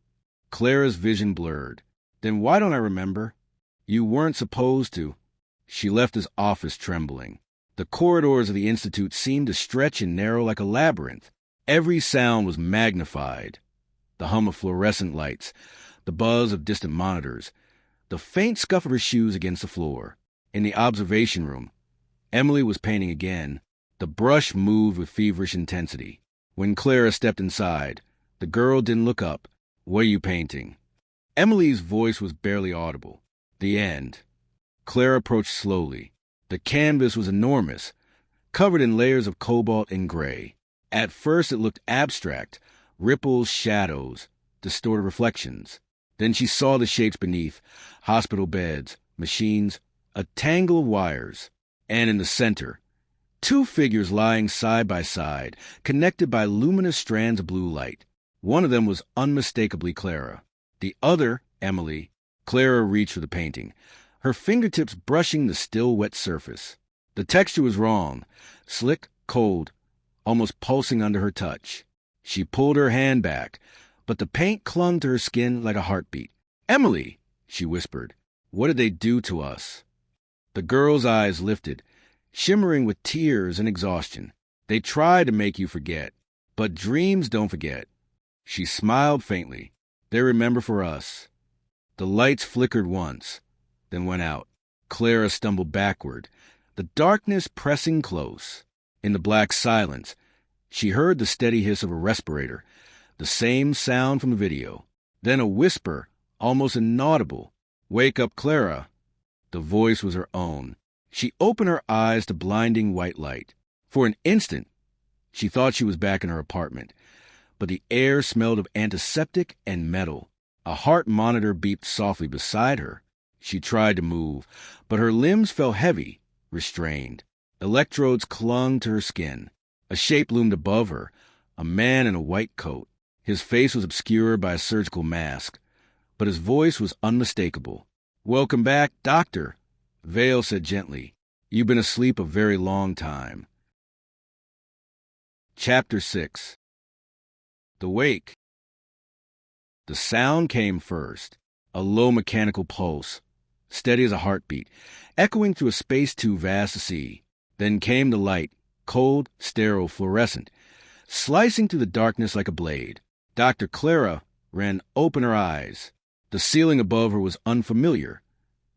Clara's vision blurred. "Then why don't I remember?" "You weren't supposed to." She left his office trembling. The corridors of the Institute seemed to stretch and narrow like a labyrinth. Every sound was magnified. The hum of fluorescent lights, the buzz of distant monitors, the faint scuff of her shoes against the floor. In the observation room, Emily was painting again. The brush moved with feverish intensity. When Clara stepped inside, the girl didn't look up. "What are you painting?" Emily's voice was barely audible. "The end." Clara approached slowly. The canvas was enormous, covered in layers of cobalt and gray. At first it looked abstract, ripples, shadows, distorted reflections. Then she saw the shapes beneath, hospital beds, machines, a tangle of wires. And in the center, two figures lying side by side, connected by luminous strands of blue light. One of them was unmistakably Clara. The other, Emily. Clara reached for the painting, her fingertips brushing the still wet surface. The texture was wrong, slick, cold, almost pulsing under her touch. She pulled her hand back, but the paint clung to her skin like a heartbeat. "Emily," she whispered, "what did they do to us?" The girl's eyes lifted, shimmering with tears and exhaustion. "They tried to make you forget, but dreams don't forget." She smiled faintly. "They remember for us." The lights flickered once, then went out. Clara stumbled backward, the darkness pressing close. In the black silence, she heard the steady hiss of a respirator, the same sound from the video. Then a whisper, almost inaudible. "Wake up, Clara." The voice was her own. She opened her eyes to blinding white light. For an instant, she thought she was back in her apartment, but the air smelled of antiseptic and metal. A heart monitor beeped softly beside her. She tried to move, but her limbs felt heavy, restrained. Electrodes clung to her skin. A shape loomed above her, a man in a white coat. His face was obscured by a surgical mask, but his voice was unmistakable. "Welcome back, doctor," Vale said gently. "You've been asleep a very long time." Chapter 6. The Wake. The sound came first, a low mechanical pulse, steady as a heartbeat, echoing through a space too vast to see. Then came the light, cold, sterile, fluorescent, slicing through the darkness like a blade. Dr. Clara Wren opened her eyes. The ceiling above her was unfamiliar.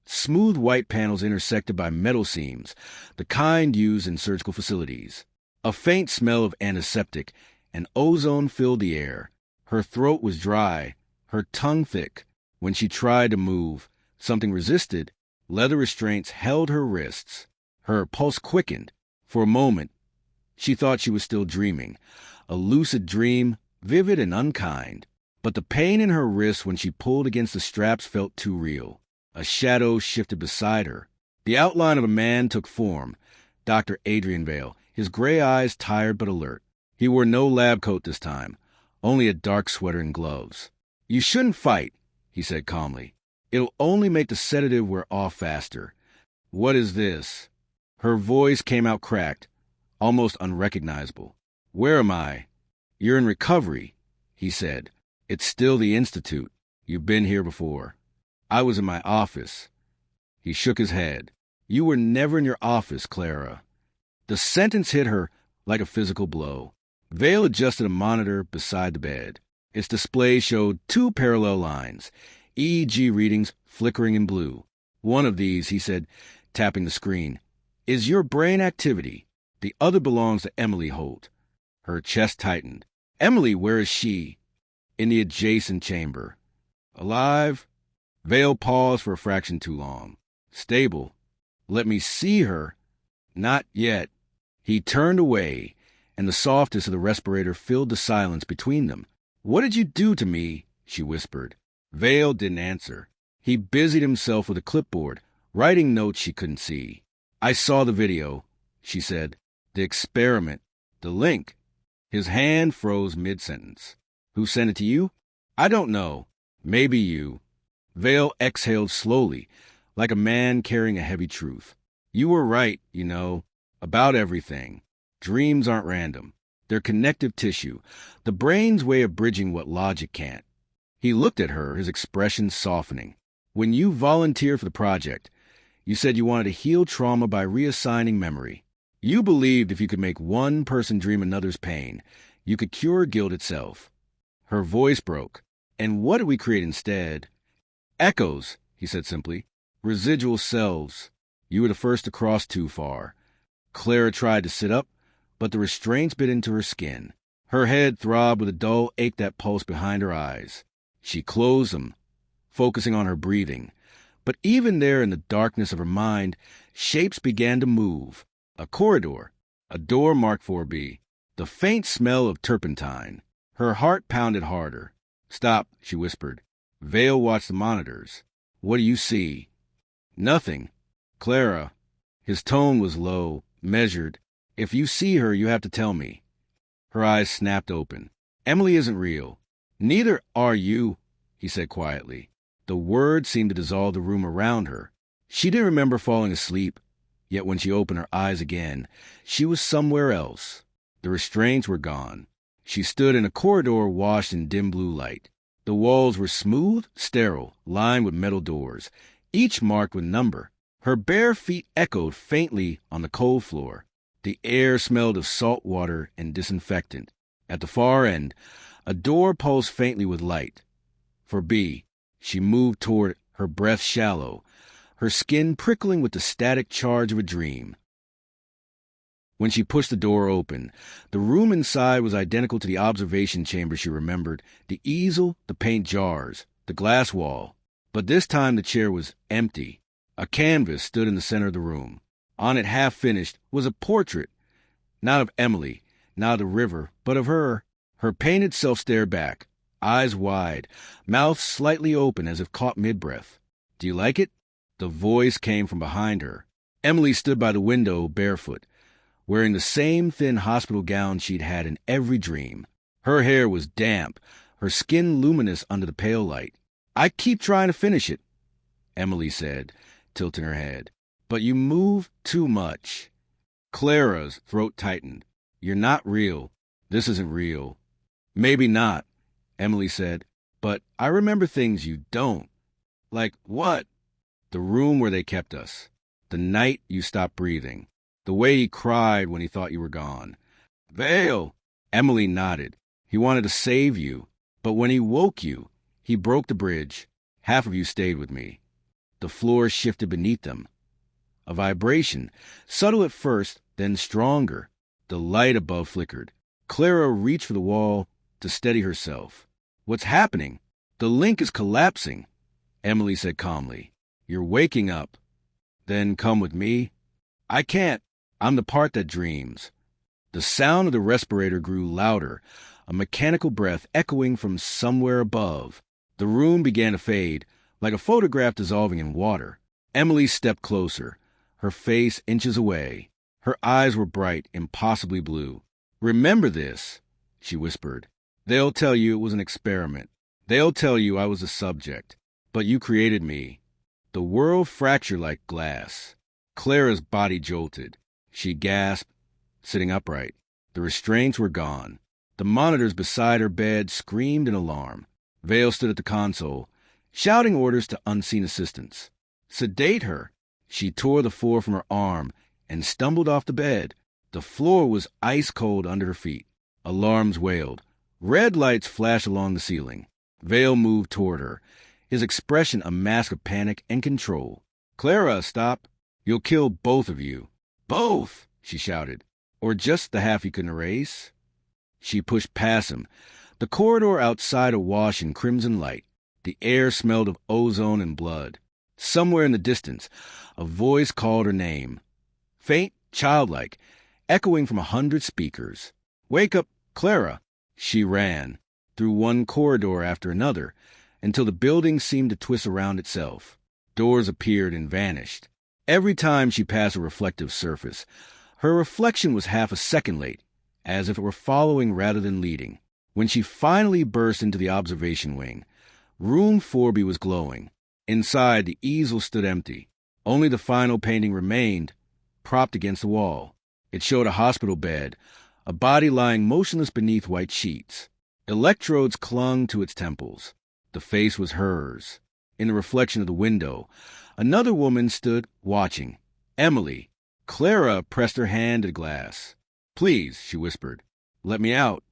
Smooth white panels intersected by metal seams, the kind used in surgical facilities. A faint smell of antiseptic and ozone filled the air. Her throat was dry, her tongue thick. When she tried to move, something resisted. Leather restraints held her wrists. Her pulse quickened. For a moment, she thought she was still dreaming, a lucid dream, vivid and unkind. But the pain in her wrists when she pulled against the straps felt too real. A shadow shifted beside her. The outline of a man took form. Dr. Adrian Vale, his gray eyes tired but alert. He wore no lab coat this time, only a dark sweater and gloves. "You shouldn't fight," he said calmly. "It'll only make the sedative wear off faster." "What is this?" Her voice came out cracked, almost unrecognizable. "Where am I?" "You're in recovery," he said. "It's still the Institute. You've been here before." "I was in my office." He shook his head. "You were never in your office, Clara." The sentence hit her like a physical blow. Vale adjusted a monitor beside the bed. Its display showed two parallel lines, EEG readings flickering in blue. "One of these," he said, tapping the screen, "is your brain activity. The other belongs to Emily Holt." Her chest tightened. "Emily, where is she?" "In the adjacent chamber." "Alive?" Vale paused for a fraction too long. "Stable." "Let me see her." "Not yet." He turned away, and the softness of the respirator filled the silence between them. "What did you do to me?" she whispered. Vale didn't answer. He busied himself with a clipboard, writing notes she couldn't see. "I saw the video," she said. "The experiment. The link." His hand froze mid-sentence. "Who sent it to you?" "I don't know. Maybe you." Vale exhaled slowly, like a man carrying a heavy truth. "You were right, about everything. Dreams aren't random. They're connective tissue, the brain's way of bridging what logic can't." He looked at her, his expression softening. "When you volunteered for the project, you said you wanted to heal trauma by reassigning memory. You believed if you could make one person dream another's pain, you could cure guilt itself." Her voice broke. "And what did we create instead?" "Echoes," he said simply. "Residual selves. You were the first to cross too far." Clara tried to sit up, but the restraints bit into her skin. Her head throbbed with a dull ache that pulsed behind her eyes. She closed them, focusing on her breathing. But even there in the darkness of her mind, Shapes began to move. A corridor. A door marked 4B. The faint smell of turpentine. Her heart pounded harder. "Stop," she whispered. Vale watched the monitors. "What do you see?" "Nothing. Clara." His tone was low, measured. "If you see her, you have to tell me." Her eyes snapped open. "Emily isn't real." "Neither are you," he said quietly. The words seemed to dissolve the room around her. She didn't remember falling asleep, yet when she opened her eyes again, she was somewhere else. The restraints were gone. She stood in a corridor washed in dim blue light. The walls were smooth, sterile, lined with metal doors, each marked with number. Her bare feet echoed faintly on the cold floor. The air smelled of salt water and disinfectant. At the far end, a door pulsed faintly with light. For B, she moved toward it, her breath shallow, her skin prickling with the static charge of a dream. When she pushed the door open, the room inside was identical to the observation chamber she remembered, the easel, the paint jars, the glass wall. But this time the chair was empty. A canvas stood in the center of the room. On it, half finished, was a portrait, not of Emily, not of the river, but of her. Her painted self stared back, eyes wide, mouth slightly open as if caught mid-breath. "Do you like it?" The voice came from behind her. Emily stood by the window, barefoot, wearing the same thin hospital gown she'd had in every dream. Her hair was damp, her skin luminous under the pale light. "I keep trying to finish it," Emily said, tilting her head. "But you move too much." Clara's throat tightened. "You're not real. This isn't real." "Maybe not," Emily said, "but I remember things you don't." "Like what?" "The room where they kept us. The night you stopped breathing. The way he cried when he thought you were gone." "Vale!" Emily nodded. "He wanted to save you. But when he woke you, he broke the bridge. Half of you stayed with me." The floor shifted beneath them. A vibration, subtle at first, then stronger. The light above flickered. Clara reached for the wall to steady herself. "What's happening?" "The link is collapsing," Emily said calmly. "You're waking up." "Then come with me." "I can't. I'm the part that dreams." The sound of the respirator grew louder, a mechanical breath echoing from somewhere above. The room began to fade, like a photograph dissolving in water. Emily stepped closer, her face inches away. Her eyes were bright, impossibly blue. "Remember this," she whispered. "They'll tell you it was an experiment. They'll tell you I was a subject. But you created me." The world fractured like glass. Clara's body jolted. She gasped, sitting upright. The restraints were gone. The monitors beside her bed screamed in alarm. Vale stood at the console, shouting orders to unseen assistants. "Sedate her." She tore the floor from her arm and stumbled off the bed. The floor was ice cold under her feet. Alarms wailed. Red lights flashed along the ceiling. Vale moved toward her, his expression a mask of panic and control. "Clara, stop. You'll kill both of you." "Both!" she shouted. "Or just the half you couldn't erase?" She pushed past him. The corridor outside awash in crimson light. The air smelled of ozone and blood. Somewhere in the distance, a voice called her name. Faint, childlike, echoing from 100 speakers. "Wake up, Clara!" She ran, through one corridor after another, until the building seemed to twist around itself. Doors appeared and vanished. Every time she passed a reflective surface, her reflection was half a second late, as if it were following rather than leading. When she finally burst into the observation wing, room 4B was glowing. Inside, the easel stood empty. Only the final painting remained, propped against the wall. It showed a hospital bed, a body lying motionless beneath white sheets. Electrodes clung to its temples. The face was hers. In the reflection of the window, another woman stood watching. Emily. Clara pressed her hand to the glass. "Please," she whispered, "let me out."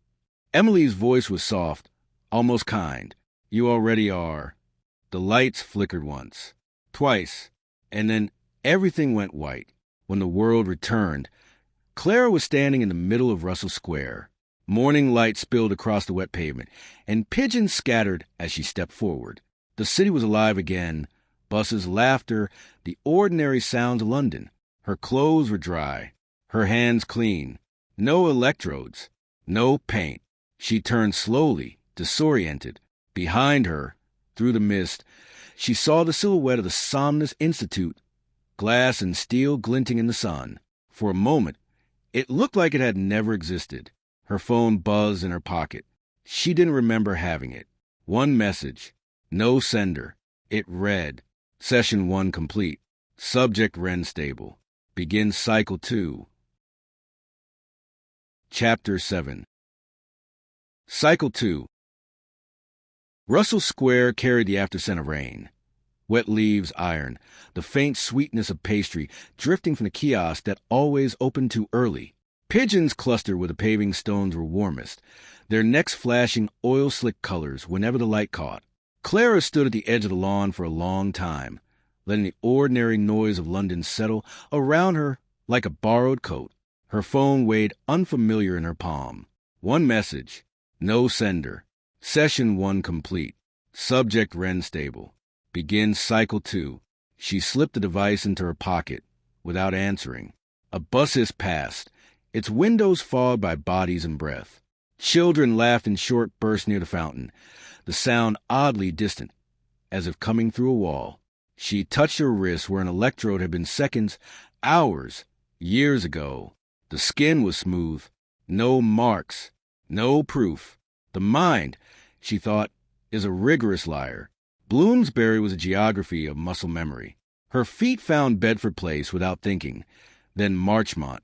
Emily's voice was soft, almost kind. "You already are." The lights flickered once, twice, and then everything went white. When the world returned, Clara was standing in the middle of Russell Square. Morning light spilled across the wet pavement, and pigeons scattered as she stepped forward. The city was alive again. Buses, laughter, the ordinary sounds of London. Her clothes were dry, her hands clean. No electrodes, no paint. She turned slowly, disoriented. Behind her, through the mist, she saw the silhouette of the Somnus Institute, glass and steel glinting in the sun. For a moment, it looked like it had never existed. Her phone buzzed in her pocket. She didn't remember having it. One message. No sender. It read, Session 1 complete. Subject Wren stable. Begin Cycle 2. Chapter 7. Cycle 2. Russell Square carried the after-scent of rain. Wet leaves, iron, the faint sweetness of pastry drifting from the kiosk that always opened too early. Pigeons clustered where the paving stones were warmest, their necks flashing oil-slick colors whenever the light caught. Clara stood at the edge of the lawn for a long time, letting the ordinary noise of London settle around her like a borrowed coat. Her phone weighed unfamiliar in her palm. One message. No sender. Session 1 complete. Subject Wren stable. Begin Cycle 2. She slipped the device into her pocket without answering. A bus hissed past, its windows fogged by bodies and breath. Children laughed in short bursts near the fountain, the sound oddly distant, as if coming through a wall. She touched her wrist where an electrode had been seconds, hours, years ago. The skin was smooth. No marks. No proof. The mind, she thought, is a rigorous liar. Bloomsbury was a geography of muscle memory. Her feet found Bedford Place without thinking, then Marchmont,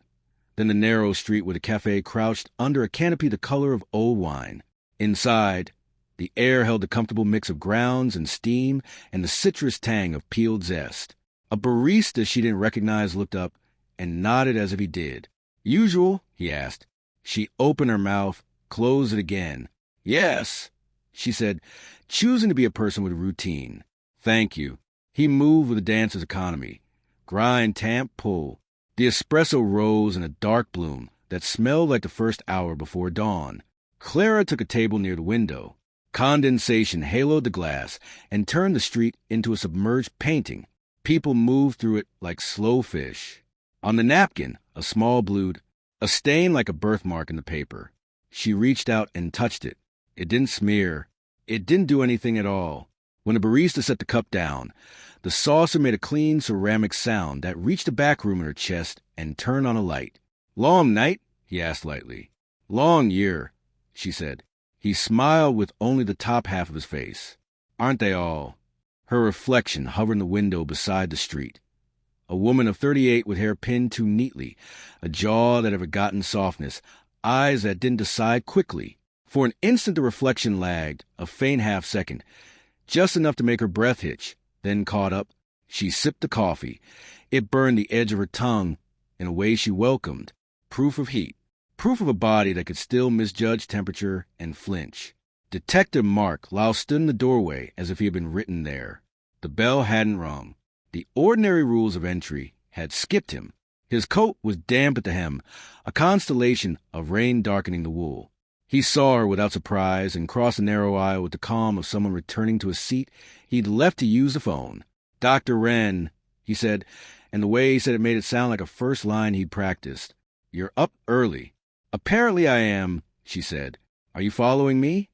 then the narrow street where the cafe crouched under a canopy the color of old wine. Inside, the air held a comfortable mix of grounds and steam and the citrus tang of peeled zest. A barista she didn't recognize looked up and nodded as if he did. Usual? He asked. She opened her mouth, closed it again. Yes, she said, choosing to be a person with a routine. Thank you. He moved with a dancer's economy. Grind, tamp, pull. The espresso rose in a dark bloom that smelled like the first hour before dawn. Clara took a table near the window. Condensation haloed the glass and turned the street into a submerged painting. People moved through it like slow fish. On the napkin, a small blued, a stain like a birthmark in the paper. She reached out and touched it. It didn't smear. It didn't do anything at all. When the barista set the cup down, the saucer made a clean ceramic sound that reached the back room in her chest and turned on a light. Long night? He asked lightly. Long year, she said. He smiled with only the top half of his face. Aren't they all? Her reflection hovered in the window beside the street. A woman of 38 with hair pinned too neatly, a jaw that had forgotten softness, eyes that didn't decide quickly. For an instant the reflection lagged, a faint half-second, just enough to make her breath hitch, then caught up. She sipped the coffee. It burned the edge of her tongue in a way she welcomed. Proof of heat. Proof of a body that could still misjudge temperature and flinch. Detective Mark Lau stood in the doorway as if he had been written there. The bell hadn't rung. The ordinary rules of entry had skipped him. His coat was damp at the hem, a constellation of rain darkening the wool. He saw her without surprise and crossed the narrow aisle with the calm of someone returning to a seat he'd left to use the phone. Dr. Wren, he said, and the way he said it made it sound like a first line he'd practiced. You're up early. Apparently I am, she said. Are you following me?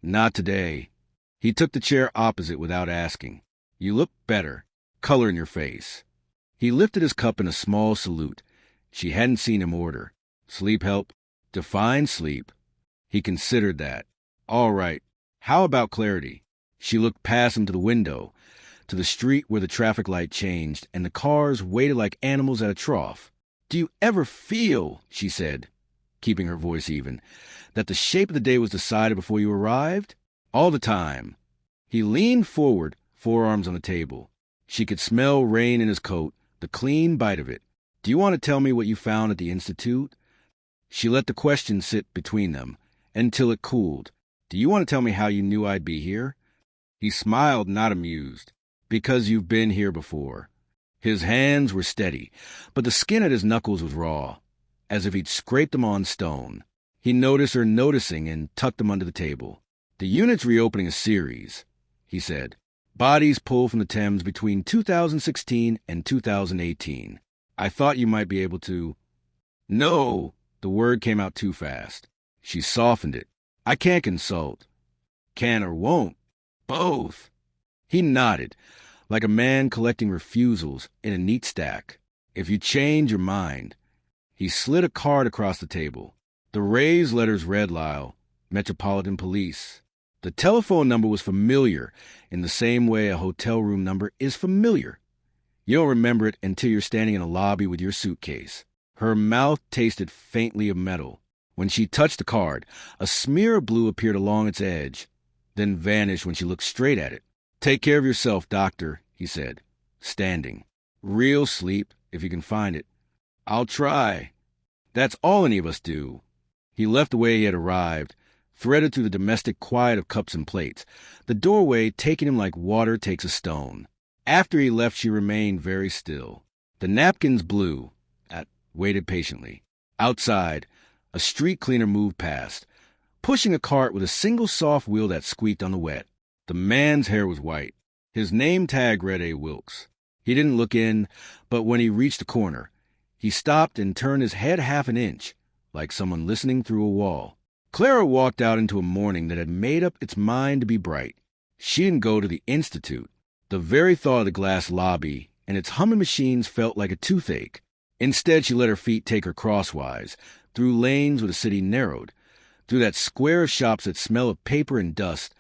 Not today. He took the chair opposite without asking. You look better. Color in your face. He lifted his cup in a small salute. She hadn't seen him order. Sleep help? Define sleep. He considered that. All right. How about clarity? She looked past him to the window, to the street where the traffic light changed and the cars waited like animals at a trough. Do you ever feel, she said, keeping her voice even, that the shape of the day was decided before you arrived? All the time. He leaned forward, forearms on the table. She could smell rain in his coat, the clean bite of it. Do you want to tell me what you found at the Institute? She let the question sit between them until it cooled. Do you want to tell me how you knew I'd be here? He smiled, not amused. Because you've been here before. His hands were steady, but the skin at his knuckles was raw, as if he'd scraped them on stone. He noticed her noticing and tucked them under the table. The unit's reopening a series, he said. Bodies pulled from the Thames between 2016 and 2018. I thought you might be able to. No, the word came out too fast. She softened it. I can't consult. Can or won't. Both. He nodded, like a man collecting refusals in a neat stack. If you change your mind. He slid a card across the table. The raised letters read Lyle, Metropolitan Police. The telephone number was familiar in the same way a hotel room number is familiar. You don't remember it until you're standing in a lobby with your suitcase. Her mouth tasted faintly of metal. When she touched the card, a smear of blue appeared along its edge, then vanished when she looked straight at it. Take care of yourself, doctor, he said, standing. Real sleep, if you can find it. I'll try. That's all any of us do. He left the way he had arrived, threaded through the domestic quiet of cups and plates, the doorway taking him like water takes a stone. After he left, she remained very still. The napkins blew. Waited patiently. Outside, a street cleaner moved past, pushing a cart with a single soft wheel that squeaked on the wet. The man's hair was white. His name tag read A. Wilkes. He didn't look in, but when he reached the corner, he stopped and turned his head half an inch, like someone listening through a wall. Clara walked out into a morning that had made up its mind to be bright. She didn't go to the Institute. The very thought of the glass lobby and its humming machines felt like a toothache. Instead, she let her feet take her crosswise, through lanes where the city narrowed, through that square of shops that smell of paper and dust,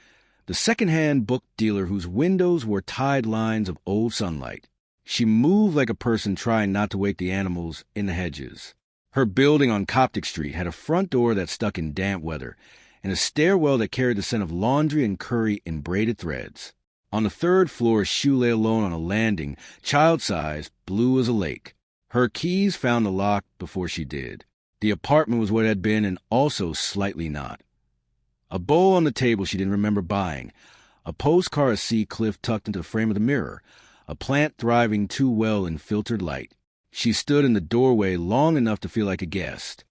the second-hand book dealer whose windows wore tied lines of old sunlight. She moved like a person trying not to wake the animals in the hedges. Her building on Coptic Street had a front door that stuck in damp weather, and a stairwell that carried the scent of laundry and curry in braided threads. On the third floor, a shoe lay alone on a landing, child-sized, blue as a lake. Her keys found the lock before she did. The apartment was what it had been and also slightly not. A bowl on the table she didn't remember buying, a postcard of sea cliff tucked into the frame of the mirror, a plant thriving too well in filtered light. She stood in the doorway long enough to feel like a guest.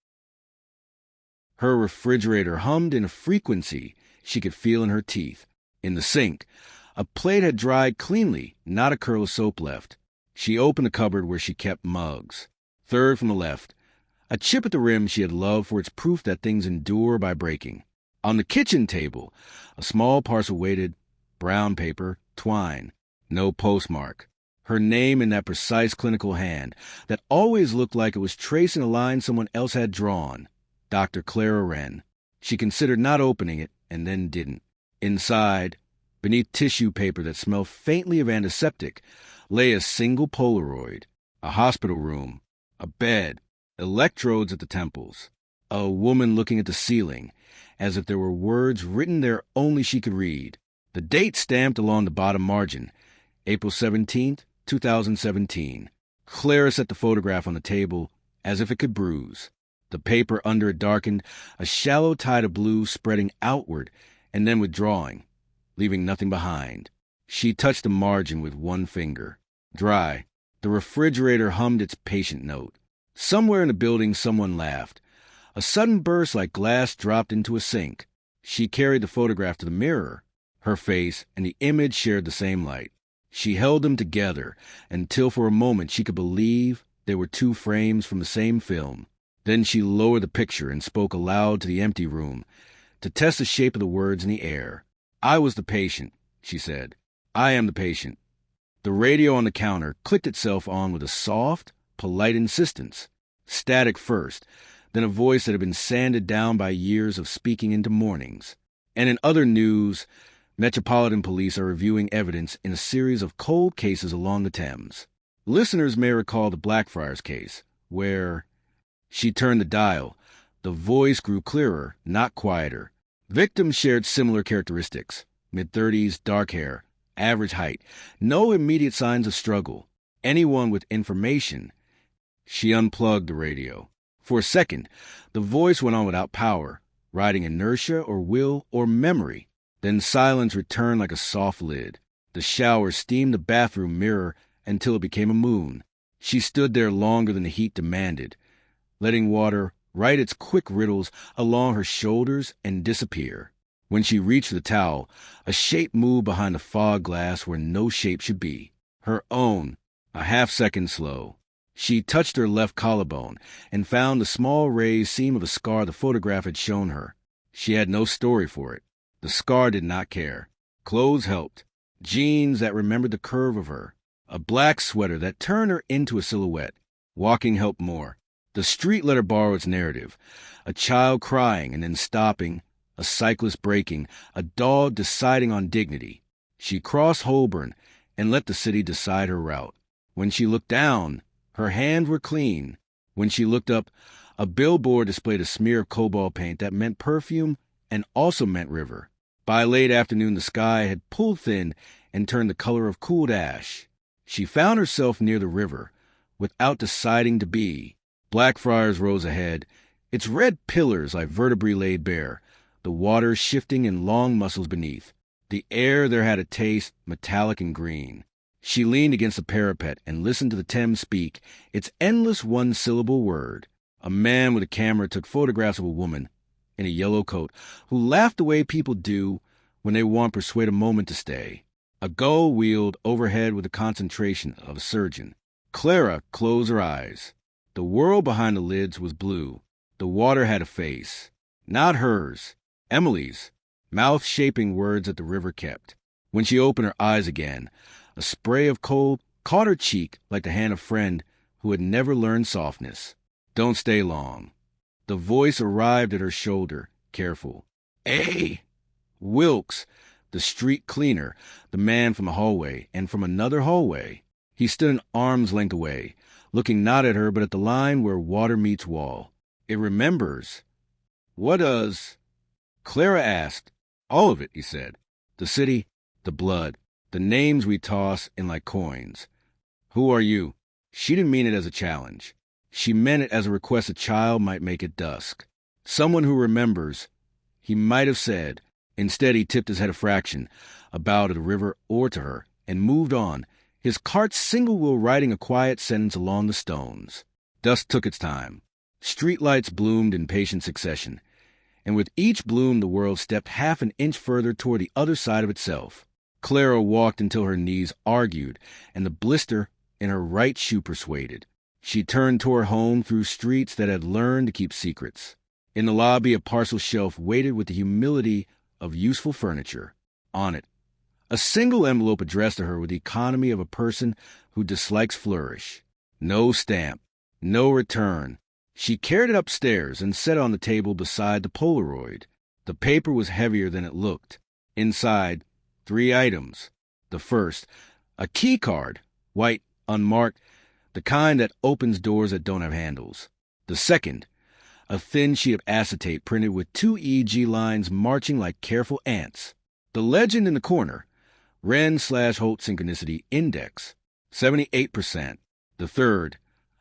Her refrigerator hummed in a frequency she could feel in her teeth. In the sink, a plate had dried cleanly, not a curl of soap left. She opened the cupboard where she kept mugs. Third from the left, a chip at the rim she had loved for its proof that things endure by breaking. On the kitchen table, a small parcel waited, brown paper, twine, no postmark. Her name in that precise clinical hand that always looked like it was tracing a line someone else had drawn. Dr. Clara Wren. She considered not opening it and then didn't. Inside, beneath tissue paper that smelled faintly of antiseptic, lay a single Polaroid, a hospital room, a bed, electrodes at the temples, a woman looking at the ceiling, as if there were words written there only she could read. The date stamped along the bottom margin, April 17th, 2017. Clara set the photograph on the table as if it could bruise. The paper under it darkened, a shallow tide of blue spreading outward and then withdrawing, leaving nothing behind. She touched the margin with one finger. Dry. The refrigerator hummed its patient note. Somewhere in the building someone laughed. A sudden burst like glass dropped into a sink. She carried the photograph to the mirror. Her face and the image shared the same light. She held them together until for a moment she could believe they were two frames from the same film. Then she lowered the picture and spoke aloud to the empty room to test the shape of the words in the air. I was the patient, she said. I am the patient. The radio on the counter clicked itself on with a soft, polite insistence. Static first, then a voice that had been sanded down by years of speaking into mornings. And in other news, Metropolitan Police are reviewing evidence in a series of cold cases along the Thames. Listeners may recall the Blackfriars case, where she turned the dial. The voice grew clearer, not quieter. Victims shared similar characteristics. Mid-30s, dark hair, average height, no immediate signs of struggle. Anyone with information. She unplugged the radio. For a second, the voice went on without power, riding inertia or will or memory. Then silence returned like a soft lid. The shower steamed the bathroom mirror until it became a moon. She stood there longer than the heat demanded, letting water write its quick riddles along her shoulders and disappear. When she reached the towel, a shape moved behind the fog glass where no shape should be. Her own, a half-second slow. She touched her left collarbone and found the small raised seam of a scar the photograph had shown her. She had no story for it. The scar did not care. Clothes helped. Jeans that remembered the curve of her. A black sweater that turned her into a silhouette. Walking helped more. The street let her borrow its narrative. A child crying and then stopping, a cyclist braking, a dog deciding on dignity. She crossed Holborn and let the city decide her route. When she looked down, her hands were clean. When she looked up, a billboard displayed a smear of cobalt paint that meant perfume and also meant river. By late afternoon, the sky had pulled thin and turned the color of cooled ash. She found herself near the river, without deciding to be. Blackfriars rose ahead, its red pillars like vertebrae laid bare, the water shifting in long muscles beneath. The air there had a taste, metallic and green. She leaned against the parapet and listened to the Thames speak, its endless one-syllable word. A man with a camera took photographs of a woman in a yellow coat who laughed the way people do when they want to persuade a moment to stay. A gull wheeled overhead with the concentration of a surgeon. Clara closed her eyes. The world behind the lids was blue. The water had a face. Not hers. Emily's. Mouth-shaping words that the river kept. When she opened her eyes again, a spray of cold caught her cheek like the hand of a friend who had never learned softness. Don't stay long. The voice arrived at her shoulder, careful. Hey! Wilkes, the street cleaner, the man from a hallway, and from another hallway. He stood an arm's length away, looking not at her but at the line where water meets wall. It remembers. What does? Clara asked. All of it, he said. The city, the blood, the names we toss in like coins. Who are you? She didn't mean it as a challenge. She meant it as a request a child might make at dusk. Someone who remembers, he might have said. Instead, he tipped his head a fraction, a bow to the river or to her, and moved on, his cart's single wheel writing a quiet sentence along the stones. Dusk took its time. Streetlights bloomed in patient succession, and with each bloom the world stepped half an inch further toward the other side of itself. Clara walked until her knees argued, and the blister in her right shoe persuaded. She turned toward home through streets that had learned to keep secrets. In the lobby, a parcel shelf waited with the humility of useful furniture. On it, a single envelope addressed to her with the economy of a person who dislikes flourish. No stamp, no return. She carried it upstairs and set it on the table beside the Polaroid. The paper was heavier than it looked. Inside, 3 items. The first, a key card, white, unmarked, the kind that opens doors that don't have handles. The second, a thin sheet of acetate printed with 2 EG lines marching like careful ants. The legend in the corner, Wren/Holt Synchronicity Index, 78%. The third,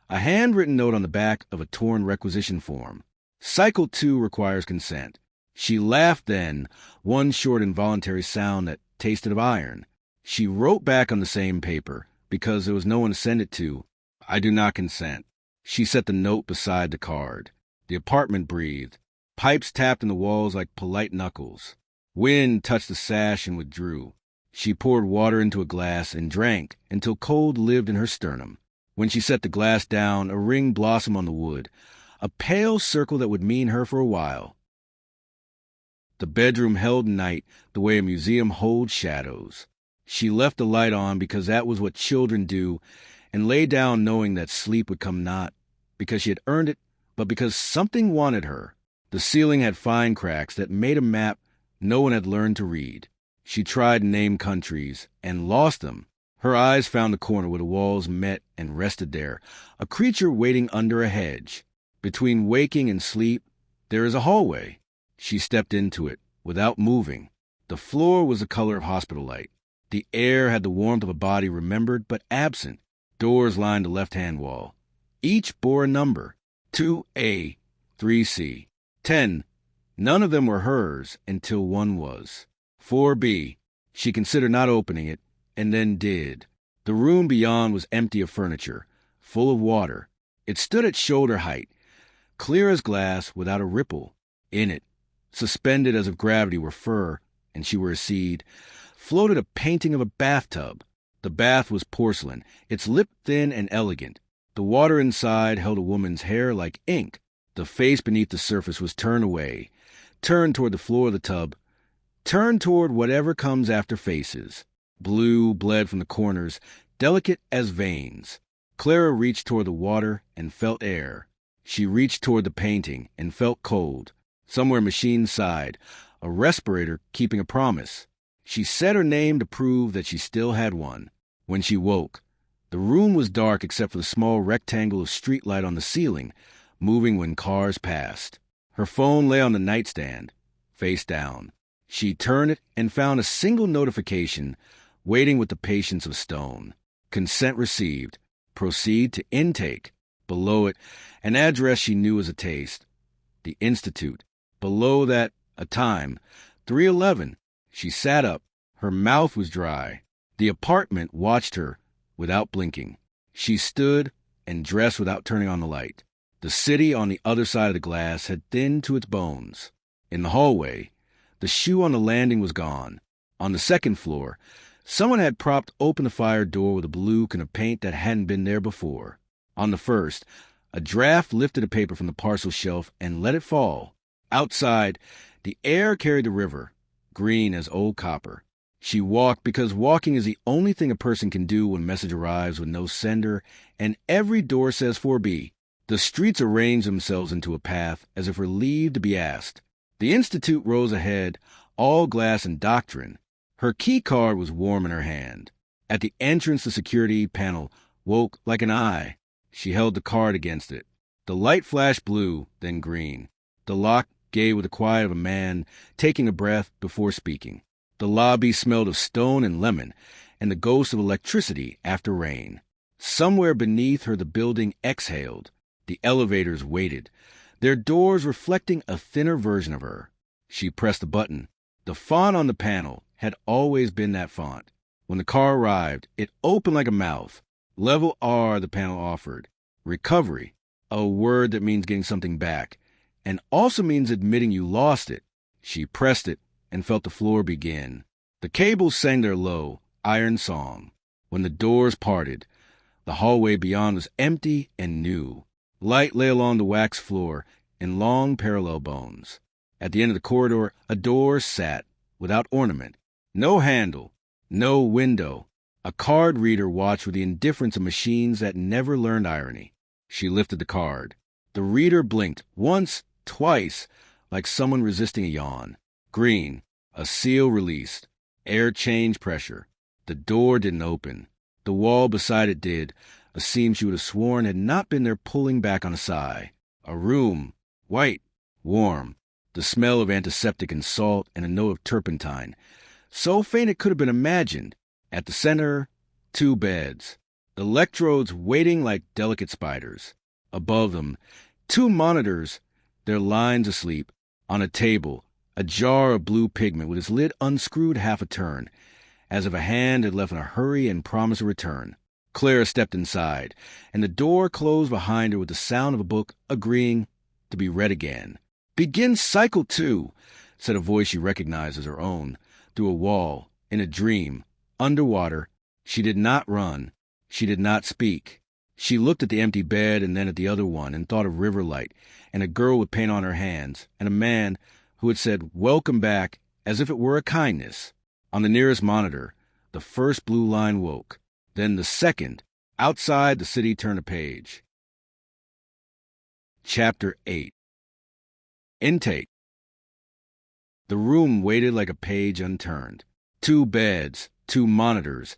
a handwritten note on the back of a torn requisition form. Cycle 2 requires consent. She laughed then, one short involuntary sound that tasted of iron. She wrote back on the same paper, because there was no one to send it to, I do not consent. She set the note beside the card. The apartment breathed. Pipes tapped in the walls like polite knuckles. Wind touched the sash and withdrew. She poured water into a glass and drank until cold lived in her sternum. When she set the glass down, a ring blossomed on the wood, a pale circle that would mean her for a while. The bedroom held night the way a museum holds shadows. She left the light on because that was what children do, and lay down knowing that sleep would come not because she had earned it, but because something wanted her. The ceiling had fine cracks that made a map no one had learned to read. She tried to name countries and lost them. Her eyes found the corner where the walls met and rested there, a creature waiting under a hedge. Between waking and sleep, there is a hallway. She stepped into it, without moving. The floor was the color of hospital light. The air had the warmth of a body remembered but absent. Doors lined the left-hand wall. Each bore a number, 2A, 3C, 10. None of them were hers until one was. 4B. She considered not opening it, and then did. The room beyond was empty of furniture, full of water. It stood at shoulder height, clear as glass, without a ripple. In it, suspended as if gravity were fur and she were a seed, floated a painting of a bathtub. The bath was porcelain, its lip thin and elegant. The water inside held a woman's hair like ink. The face beneath the surface was turned away, turned toward the floor of the tub, turned toward whatever comes after faces. Blue bled from the corners, delicate as veins. Clara reached toward the water and felt air. She reached toward the painting and felt cold. Somewhere machine side, a respirator keeping a promise. She said her name to prove that she still had one. When she woke, the room was dark except for the small rectangle of streetlight on the ceiling, moving when cars passed. Her phone lay on the nightstand, face down. She turned it and found a single notification, waiting with the patience of stone. Consent received. Proceed to intake. Below it, an address she knew as a taste. The Institute. Below that, a time. 3:11. She sat up. Her mouth was dry. The apartment watched her without blinking. She stood and dressed without turning on the light. The city on the other side of the glass had thinned to its bones. In the hallway, the shoe on the landing was gone. On the second floor, someone had propped open the fire door with a blue can of paint that hadn't been there before. On the first, a draft lifted a paper from the parcel shelf and let it fall. Outside, the air carried the river, green as old copper. She walked because walking is the only thing a person can do when a message arrives with no sender, and every door says 4B. The streets arranged themselves into a path as if relieved to be asked. The Institute rose ahead, all glass and doctrine. Her key card was warm in her hand. At the entrance, the security panel woke like an eye. She held the card against it. The light flashed blue, then green. The lock gave with the quiet of a man taking a breath before speaking. The lobby smelled of stone and lemon, and the ghost of electricity after rain. Somewhere beneath her the building exhaled. The elevators waited, their doors reflecting a thinner version of her. She pressed a button. The font on the panel had always been that font. When the car arrived, it opened like a mouth. Level R, the panel offered. Recovery, a word that means getting something back, and also means admitting you lost it. She pressed it and felt the floor begin. The cables sang their low, iron song. When the doors parted, the hallway beyond was empty and new. Light lay along the waxed floor in long parallel bones. At the end of the corridor, a door sat, without ornament. No handle, no window. A card reader watched with the indifference of machines that never learned irony. She lifted the card. The reader blinked once, twice, like someone resisting a yawn. Green, a seal released. Air change pressure. The door didn't open. The wall beside it did, a seam she would have sworn had not been there, pulling back on a sigh. A room, white, warm, the smell of antiseptic and salt and a note of turpentine, so faint it could have been imagined. At the center, 2 beds, the electrodes waiting like delicate spiders. Above them, 2 monitors, their lines asleep. On a table, a jar of blue pigment with its lid unscrewed half a turn, as if a hand had left in a hurry and promised a return. Clara stepped inside, and the door closed behind her with the sound of a book agreeing to be read again. "Begin cycle 2, said a voice she recognized as her own, through a wall, in a dream, underwater. She did not run. She did not speak. She looked at the empty bed and then at the other one and thought of Riverlight and a girl with paint on her hands and a man who had said, "Welcome back," as if it were a kindness. On the nearest monitor, the first blue line woke. Then the second. Outside, the city turned a page. Chapter 8. Intake. The room waited like a page unturned. 2 beds, 2 monitors,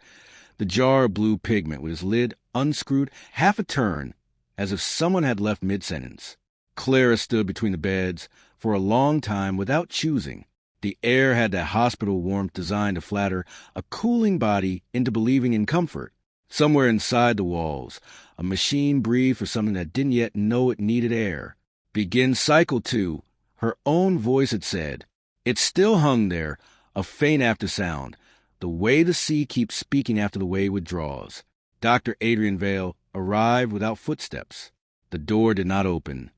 the jar of blue pigment with its lid unscrewed half a turn, as if someone had left mid-sentence. Clara stood between the beds for a long time without choosing. The air had that hospital warmth designed to flatter a cooling body into believing in comfort. Somewhere inside the walls, a machine breathed for something that didn't yet know it needed air. "Begin cycle 2, her own voice had said. It still hung there, a faint aftersound, the way the sea keeps speaking after the wave withdraws. Dr. Adrian Vale arrived without footsteps. The door did not open.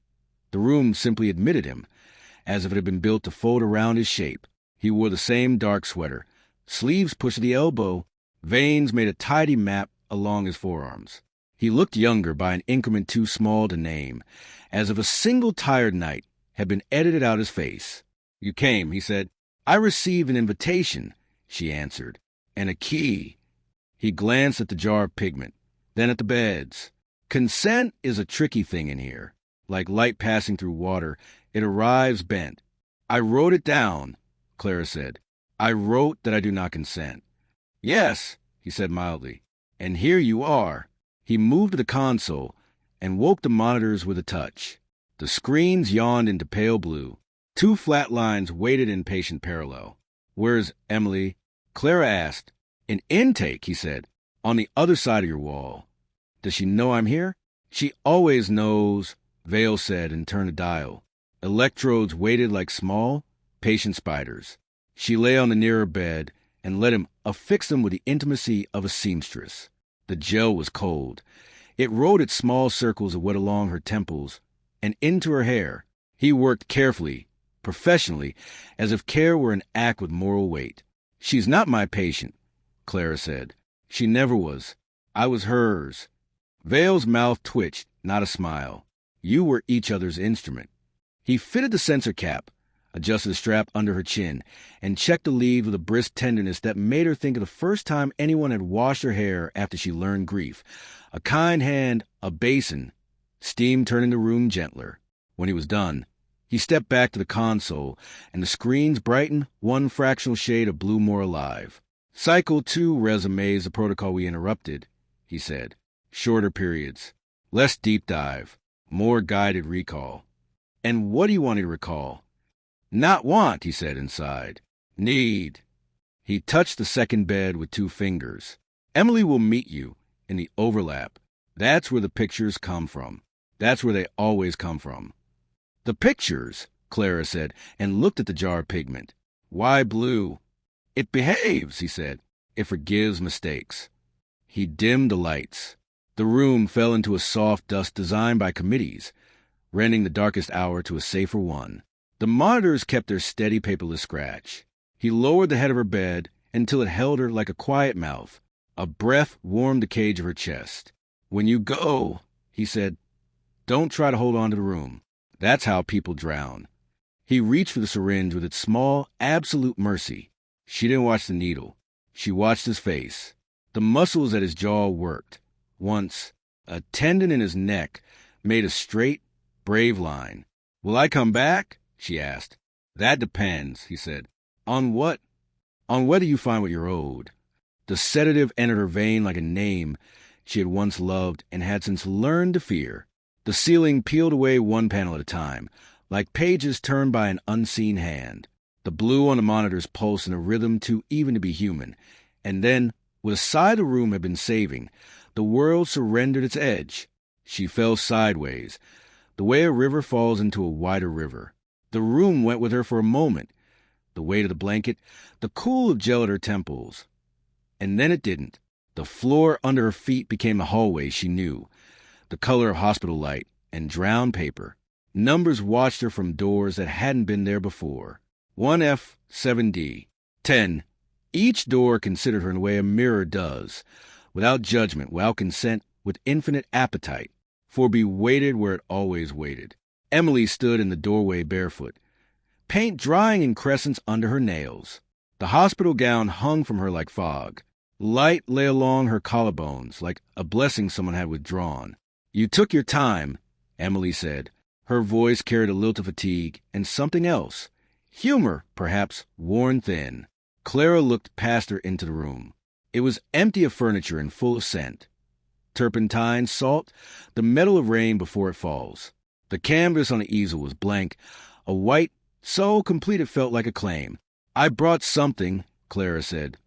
The room simply admitted him, as if it had been built to fold around his shape. He wore the same dark sweater, sleeves pushed to the elbow, veins made a tidy map along his forearms. He looked younger by an increment too small to name, as if a single tired night had been edited out his face. "You came," he said. "I received an invitation," she answered, "and a key." He glanced at the jar of pigment, then at the beds. Consent is a tricky thing in here. Like light passing through water, it arrives bent. "I wrote it down," Clara said. "I wrote that I do not consent." "Yes," he said mildly, "and here you are." He moved to the console and woke the monitors with a touch. The screens yawned into pale blue. Two flat lines waited in patient parallel. "Where's Emily?" Clara asked. "An intake," he said, "on the other side of your wall." "Does she know I'm here?" "She always knows," Vale said and turned a dial. Electrodes waited like small, patient spiders. She lay on the nearer bed and let him affix them with the intimacy of a seamstress. The gel was cold. It rode its small circles of wet along her temples and into her hair. He worked carefully, professionally, as if care were an act with moral weight. "She's not my patient," Clara said. "She never was. I was hers." Vale's mouth twitched, not a smile. You were each other's instrument. He fitted the sensor cap, adjusted the strap under her chin, and checked the lead with a brisk tenderness that made her think of the first time anyone had washed her hair after she learned grief. A kind hand, a basin, steam turning the room gentler. When he was done, he stepped back to the console, and the screens brightened one fractional shade of blue more alive. "Cycle 2 resumes the protocol we interrupted," he said. "Shorter periods, less deep dive, more guided recall." "And what do you want me to recall?" "Not want," he said inside. "Need." He touched the second bed with 2 fingers. "Emily will meet you in the overlap. That's where the pictures come from. That's where they always come from." "The pictures," Clara said, and looked at the jar of pigment. "Why blue?" "It behaves," he said. "It forgives mistakes." He dimmed the lights. The room fell into a soft dusk designed by committees, rending the darkest hour to a safer one. The monitors kept their steady paperless scratch. He lowered the head of her bed until it held her like a quiet mouth. A breath warmed the cage of her chest. "When you go," he said, "don't try to hold on to the room. That's how people drown." He reached for the syringe with its small, absolute mercy. She didn't watch the needle. She watched his face. The muscles at his jaw worked. Once, a tendon in his neck made a straight, brave line. "Will I come back?" she asked. "That depends," he said. "On what?" "On whether you find what you're owed." The sedative entered her vein like a name she had once loved and had since learned to fear. The ceiling peeled away one panel at a time, like pages turned by an unseen hand. The blue on the monitors pulsed in a rhythm too even to be human. And then, with a sigh the room had been saving, the world surrendered its edge. She fell sideways, the way a river falls into a wider river. The room went with her for a moment, the weight of the blanket, the cool of gel at her temples. And then it didn't. The floor under her feet became a hallway she knew, the color of hospital light and drowned paper. Numbers watched her from doors that hadn't been there before. 1F, 7D, 10. Each door considered her in the way a mirror does, without judgment, without consent, with infinite appetite. Forby waited where it always waited. Emily stood in the doorway barefoot, paint drying in crescents under her nails. The hospital gown hung from her like fog. Light lay along her collarbones like a blessing someone had withdrawn. "You took your time," Emily said. Her voice carried a lilt of fatigue and something else. Humor, perhaps, worn thin. Clara looked past her into the room. It was empty of furniture and full of scent. Turpentine, salt, the metal of rain before it falls. The canvas on the easel was blank, a white, so complete it felt like a claim. "I brought something," Clara said,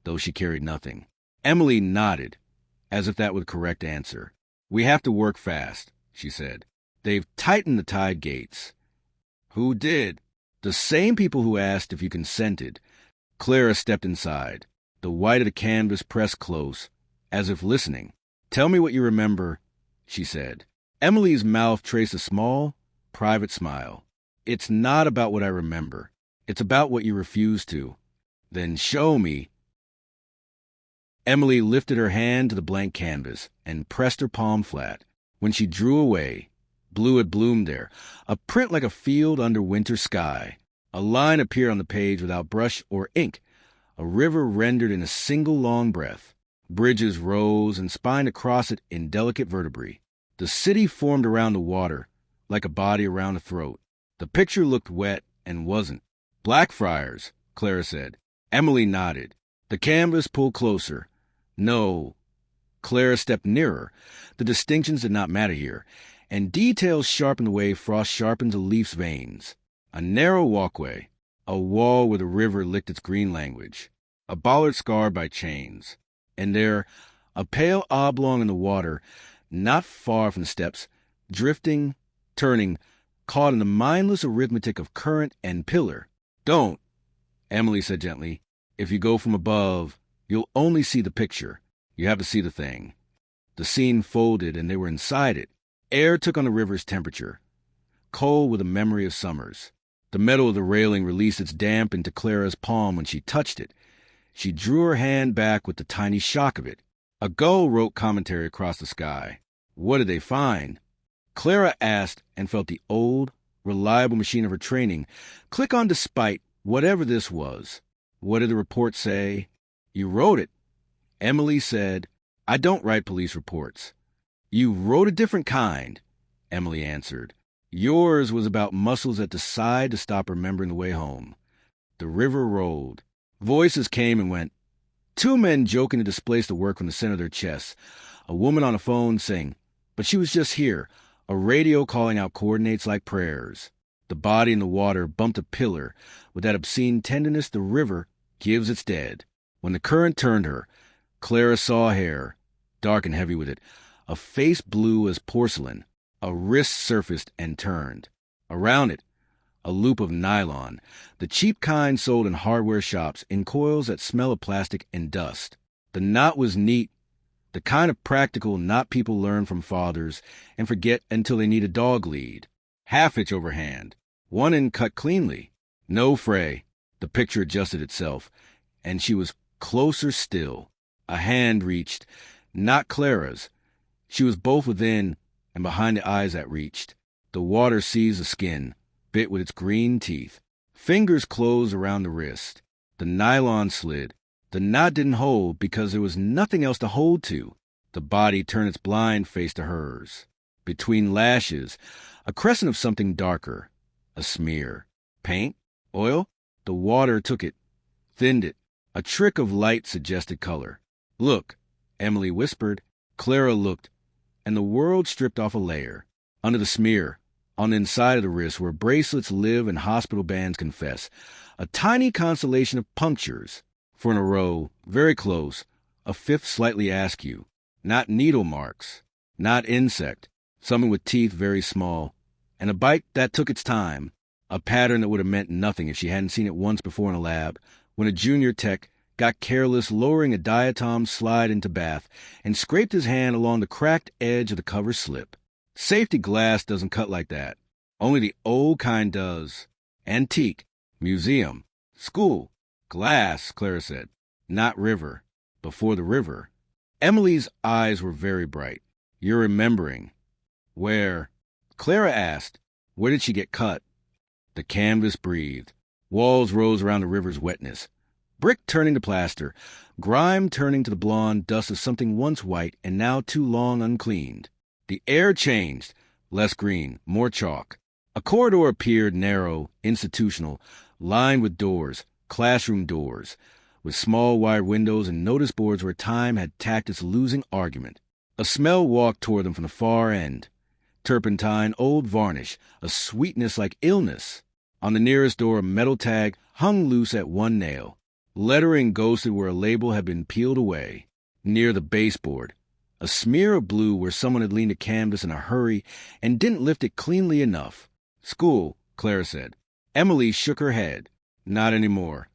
though she carried nothing. Emily nodded, as if that were the correct answer. "We have to work fast," she said. "They've tightened the tide gates." "Who did?" "The same people who asked if you consented." Clara stepped inside, the white of the canvas pressed close, as if listening. "Tell me what you remember," she said. Emily's mouth traced a small, private smile. "It's not about what I remember. It's about what you refuse to." "Then show me." Emily lifted her hand to the blank canvas and pressed her palm flat. When she drew away, blue had bloomed there, a print like a field under winter sky. A line appeared on the page without brush or ink, a river rendered in a single long breath. Bridges rose and spined across it in delicate vertebrae. The city formed around the water, like a body around a throat. The picture looked wet and wasn't. Blackfriars, Clara said. Emily nodded. The canvas pulled closer. No. Clara stepped nearer. The distinctions did not matter here, and details sharpened the way frost sharpens a leaf's veins. A narrow walkway, a wall where the river licked its green language, a bollard scarred by chains, and there, a pale oblong in the water, not far from the steps, drifting, turning, caught in the mindless arithmetic of current and pillar. Don't, Emily said gently. If you go from above, you'll only see the picture. You have to see the thing. The scene folded, and they were inside it. Air took on the river's temperature, cold with a memory of summers. The metal of the railing released its damp into Clara's palm when she touched it. She drew her hand back with the tiny shock of it. A gull wrote commentary across the sky. What did they find? Clara asked and felt the old, reliable machine of her training click on despite whatever this was. What did the report say? You wrote it. Emily said, I don't write police reports. You wrote a different kind, Emily answered. Yours was about muscles that decide to stop remembering the way home. The river rolled. Voices came and went. Two men joking to displace the work from the center of their chests. A woman on a phone saying, but she was just here. A radio calling out coordinates like prayers. The body in the water bumped a pillar with that obscene tenderness the river gives its dead. When the current turned her, Clara saw hair, dark and heavy with it, a face blue as porcelain, a wrist surfaced and turned. Around it, a loop of nylon, the cheap kind sold in hardware shops in coils that smell of plastic and dust. The knot was neat, the kind of practical knot people learn from fathers and forget until they need a dog lead. Half-inch overhand, one end cut cleanly. No fray. The picture adjusted itself, and she was closer still. A hand reached, not Clara's. She was both within and behind the eyes that reached. The water seized the skin, bit with its green teeth. Fingers closed around the wrist. The nylon slid. The knot didn't hold because there was nothing else to hold to. The body turned its blind face to hers. Between lashes, a crescent of something darker. A smear. Paint? Oil? The water took it, thinned it. A trick of light suggested color. Look, Emily whispered. Clara looked, and the world stripped off a layer. Under the smear, on the inside of the wrist where bracelets live and hospital bands confess, a tiny constellation of punctures. For in a row, very close, a fifth slightly askew. Not needle marks, not insect, something with teeth very small, and a bite that took its time, a pattern that would have meant nothing if she hadn't seen it once before in a lab, when a junior tech got careless lowering a diatom slide into bath and scraped his hand along the cracked edge of the cover slip. Safety glass doesn't cut like that. Only the old kind does. Antique. Museum. School. Glass, Clara said. Not river. Before the river. Emily's eyes were very bright. You're remembering. Where? Clara asked. Where did she get cut? The canvas breathed. Walls rose around the river's wetness. Brick turning to plaster. Grime turning to the blonde dust of something once white and now too long uncleaned. The air changed. Less green. More chalk. A corridor appeared, narrow, institutional, lined with doors, classroom doors, with small wide windows and notice boards where time had tacked its losing argument. A smell walked toward them from the far end. Turpentine, old varnish, a sweetness like illness. On the nearest door, a metal tag hung loose at one nail. Lettering ghosted where a label had been peeled away. Near the baseboard, a smear of blue where someone had leaned a canvas in a hurry and didn't lift it cleanly enough. School, Clara said. Emily shook her head. Not anymore.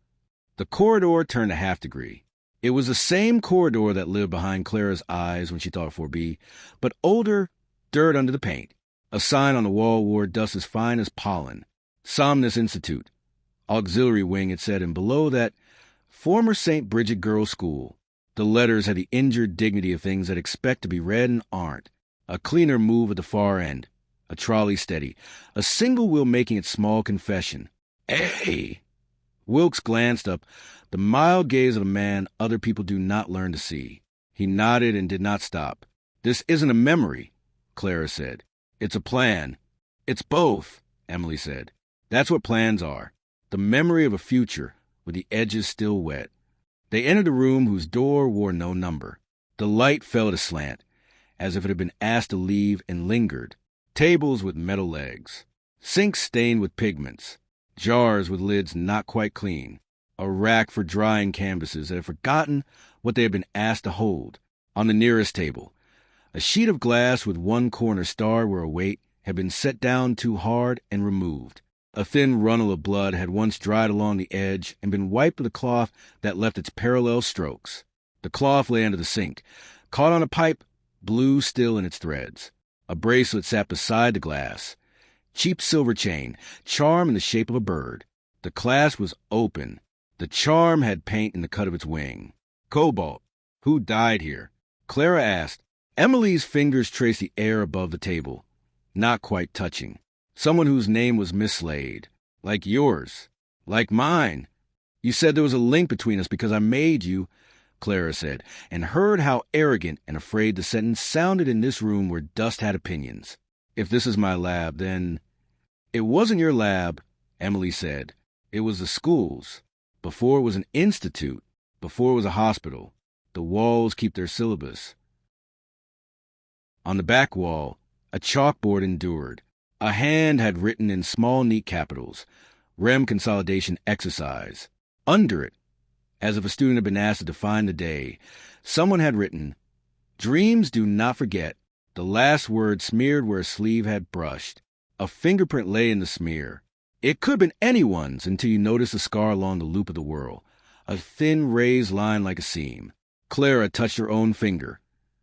The corridor turned a half-degree. It was the same corridor that lived behind Clara's eyes when she thought of 4B, but older, dirt under the paint. A sign on the wall wore dust as fine as pollen. Somnus Institute. Auxiliary wing, it said, and below that, former St. Bridget Girls' School. The letters had the injured dignity of things that expect to be read and aren't. A cleaner move at the far end. A trolley steady. A single wheel making its small confession. Hey! Wilkes glanced up, the mild gaze of a man other people do not learn to see. He nodded and did not stop. This isn't a memory, Clara said. It's a plan. It's both, Emily said. That's what plans are. The memory of a future, with the edges still wet. They entered a room whose door wore no number. The light fell at a slant, as if it had been asked to leave and lingered. Tables with metal legs. Sinks stained with pigments. Jars with lids not quite clean. A rack for drying canvases that had forgotten what they had been asked to hold. On the nearest table, a sheet of glass with one corner starred where a weight had been set down too hard and removed. A thin runnel of blood had once dried along the edge and been wiped with a cloth that left its parallel strokes. The cloth lay under the sink, caught on a pipe, blue still in its threads. A bracelet sat beside the glass. Cheap silver chain, charm in the shape of a bird. The clasp was open. The charm had paint in the cut of its wing. Cobalt. Who died here? Clara asked. Emily's fingers traced the air above the table, not quite touching. Someone whose name was mislaid. Like yours. Like mine. You said there was a link between us because I made you, Clara said, and heard how arrogant and afraid the sentence sounded in this room where dust had opinions. If this is my lab, then... It wasn't your lab, Emily said. It was the school's. Before it was an institute. Before it was a hospital. The walls keep their syllabus. On the back wall, a chalkboard endured. A hand had written in small, neat capitals, REM consolidation exercise. Under it, as if a student had been asked to define the day, someone had written, Dreams do not forget. The last word smeared where a sleeve had brushed. A fingerprint lay in the smear. It could have been anyone's until you noticed a scar along the loop of the whorl, a thin raised line like a seam. Clara touched her own finger,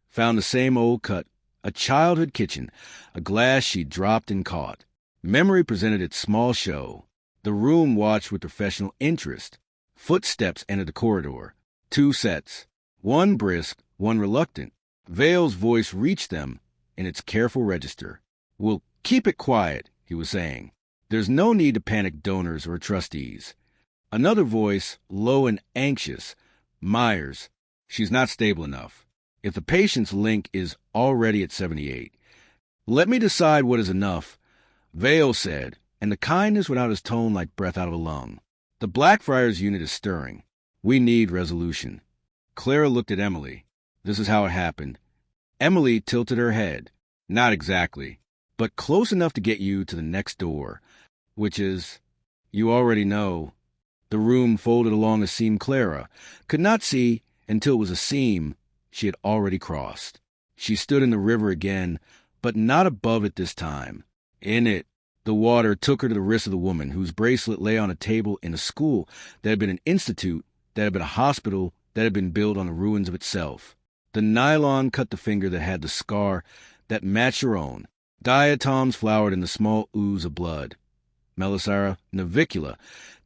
found the same old cut, a childhood kitchen, a glass she'd dropped and caught. Memory presented its small show. The room watched with professional interest. Footsteps entered the corridor. 2 sets, one brisk, one reluctant. Vale's voice reached them in its careful register. We'll keep it quiet, he was saying. There's no need to panic donors or trustees. Another voice, low and anxious. Myers. She's not stable enough. If the patient's link is already at 78. Let me decide what is enough, Vale said, and the kindness went out his tone like breath out of a lung. The Blackfriars unit is stirring. We need resolution. Clara looked at Emily. This is how it happened. Emily tilted her head. Not exactly, but close enough to get you to the next door, which is, you already know. The room folded along a seam Clara could not see until it was a seam she had already crossed. She stood in the river again, but not above it this time. In it, the water took her to the wrist of the woman whose bracelet lay on a table in a school that had been an institute, that had been a hospital, that had been built on the ruins of itself. The nylon cut the finger that had the scar that matched her own. Diatoms flowered in the small ooze of blood. Melisara, Navicula,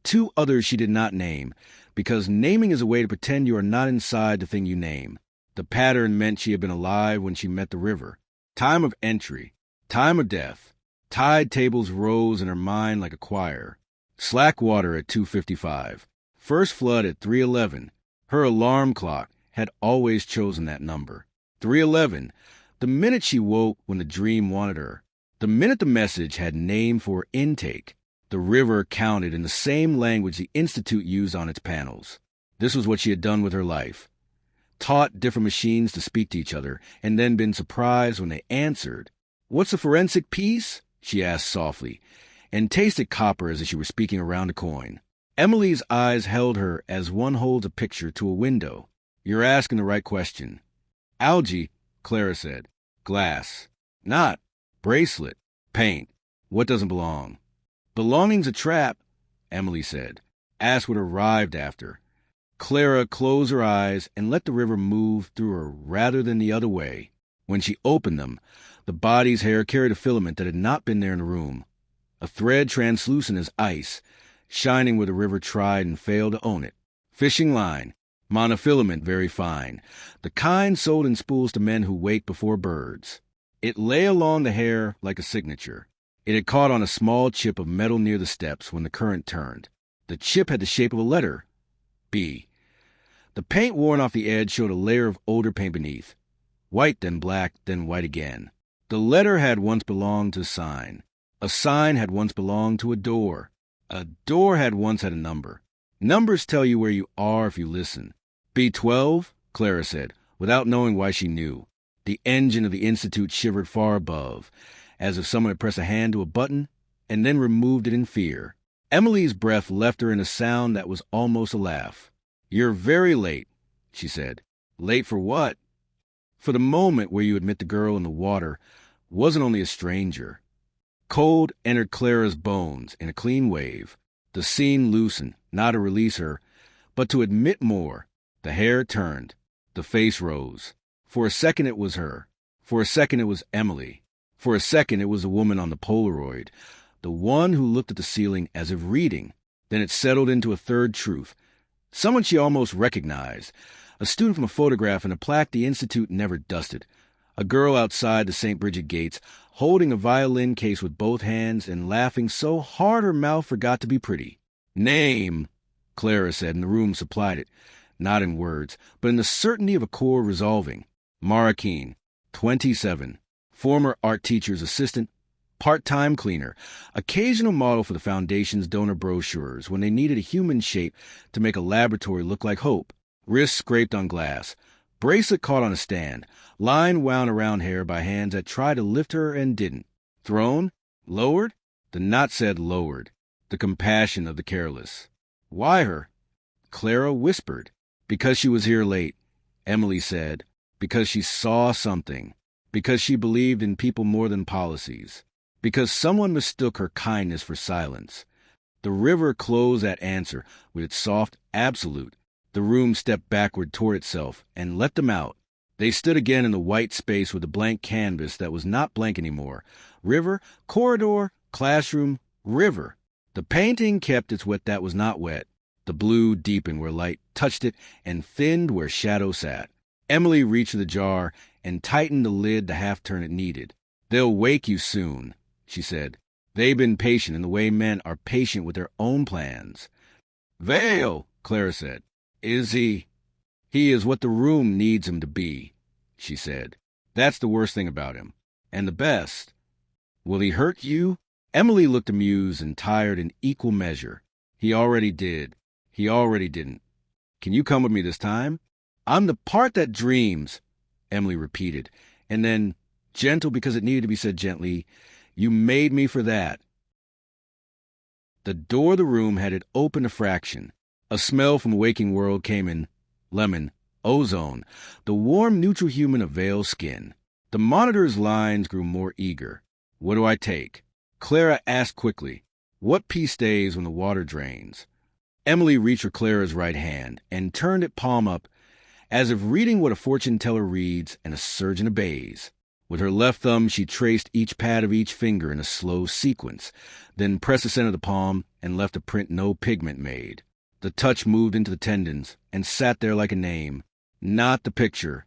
2 others she did not name, because naming is a way to pretend you are not inside the thing you name. The pattern meant she had been alive when she met the river. Time of entry. Time of death. Tide tables rose in her mind like a choir. Slack water at 2:55. First flood at 3:11. Her alarm clock had always chosen that number. 3:11. The minute she woke when the dream wanted her. The minute the message had name for intake. The river counted in the same language the Institute used on its panels. This was what she had done with her life. Taught different machines to speak to each other, and then been surprised when they answered. What's a forensic piece? She asked softly, and tasted copper as if she were speaking around a coin. Emily's eyes held her as one holds a picture to a window. You're asking the right question. Algae, Clara said. Glass. Not. Bracelet. Paint. What doesn't belong? Belonging's a trap, Emily said. Ask what arrived after. Clara closed her eyes and let the river move through her rather than the other way. When she opened them, the body's hair carried a filament that had not been there in the room. A thread translucent as ice, shining where the river tried and failed to own it. Fishing line. Monofilament, very fine, the kind sold in spools to men who wake before birds. It lay along the hair like a signature. It had caught on a small chip of metal near the steps when the current turned. The chip had the shape of a letter, B. The paint worn off the edge showed a layer of older paint beneath. White, then black, then white again. The letter had once belonged to a sign. A sign had once belonged to a door. A door had once had a number. Numbers tell you where you are if you listen. B12, Clara said, without knowing why she knew. The engine of the Institute shivered far above, as if someone had pressed a hand to a button and then removed it in fear. Emily's breath left her in a sound that was almost a laugh. "You're very late," she said. "Late for what?" "For the moment where you admit the girl in the water wasn't only a stranger." Cold entered Clara's bones in a clean wave. The scene loosened, not to release her, but to admit more. The hair turned. The face rose. For a second it was her. For a second it was Emily. For a second it was the woman on the Polaroid, the one who looked at the ceiling as if reading. Then it settled into a third truth. Someone she almost recognized. A student from a photograph and a plaque the Institute never dusted. A girl outside the St. Bridget gates, holding a violin case with both hands and laughing so hard her mouth forgot to be pretty. "Name," Clara said, and the room supplied it, not in words, but in the certainty of a core resolving. Mara Keene, 27, former art teacher's assistant, part-time cleaner, occasional model for the Foundation's donor brochures when they needed a human shape to make a laboratory look like hope. Wrist scraped on glass, bracelet caught on a stand, line wound around hair by hands that tried to lift her and didn't. Thrown? Lowered? The knot said lowered. The compassion of the careless. Why her? Clara whispered. Because she was here late, Emily said. Because she saw something. Because she believed in people more than policies. Because someone mistook her kindness for silence. The river closed that answer with its soft absolute. The room stepped backward toward itself and let them out. They stood again in the white space with the blank canvas that was not blank anymore. River, corridor, classroom, river. The painting kept its wet that was not wet. The blue deepened where light touched it and thinned where shadow sat. Emily reached for the jar and tightened the lid the half-turn it needed. "They'll wake you soon," she said. "They've been patient in the way men are patient with their own plans." "Vale," Clara said. "Is he?" "He is what the room needs him to be," she said. "That's the worst thing about him. And the best." "Will he hurt you?" Emily looked amused and tired in equal measure. "He already did. He already didn't. Can you come with me this time?" "I'm the part that dreams," Emily repeated. And then, gentle because it needed to be said gently, "You made me for that." The door of the room had it open a fraction. A smell from the waking world came in. Lemon, ozone, the warm neutral human of Vale's skin. The monitor's lines grew more eager. "What do I take?" Clara asked quickly. "What piece stays when the water drains?" Emily reached for Clara's right hand and turned it palm up, as if reading what a fortune teller reads and a surgeon obeys. With her left thumb, she traced each pad of each finger in a slow sequence, then pressed the center of the palm and left a print no pigment made. The touch moved into the tendons and sat there like a name. "Not the picture,"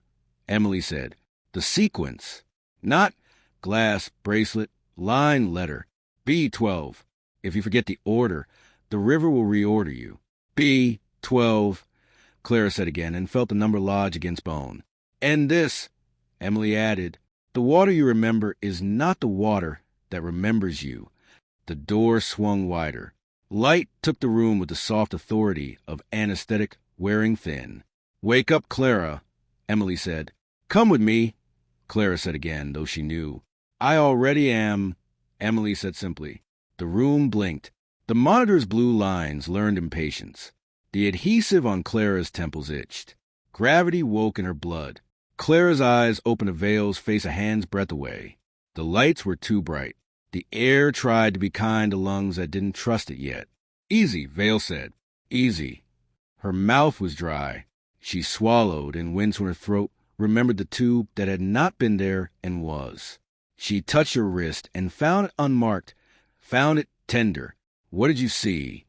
Emily said. "The sequence. Not glass, bracelet, line, letter. B12. If you forget the order, the river will reorder you." "B12," Clara said again, and felt the number lodge against bone. "And this," Emily added, "the water you remember is not the water that remembers you." The door swung wider. Light took the room with the soft authority of anesthetic wearing thin. "Wake up, Clara," Emily said. "Come with me," Clara said again, though she knew. "I already am," Emily said simply. The room blinked. The monitor's blue lines learned impatience. The adhesive on Clara's temples itched. Gravity woke in her blood. Clara's eyes opened to Vale's face a hand's breadth away. The lights were too bright. The air tried to be kind to lungs that didn't trust it yet. "Easy," Vale said. "Easy." Her mouth was dry. She swallowed and winced when her throat remembered the tube that had not been there and was. She touched her wrist and found it unmarked, found it tender. "What did you see?"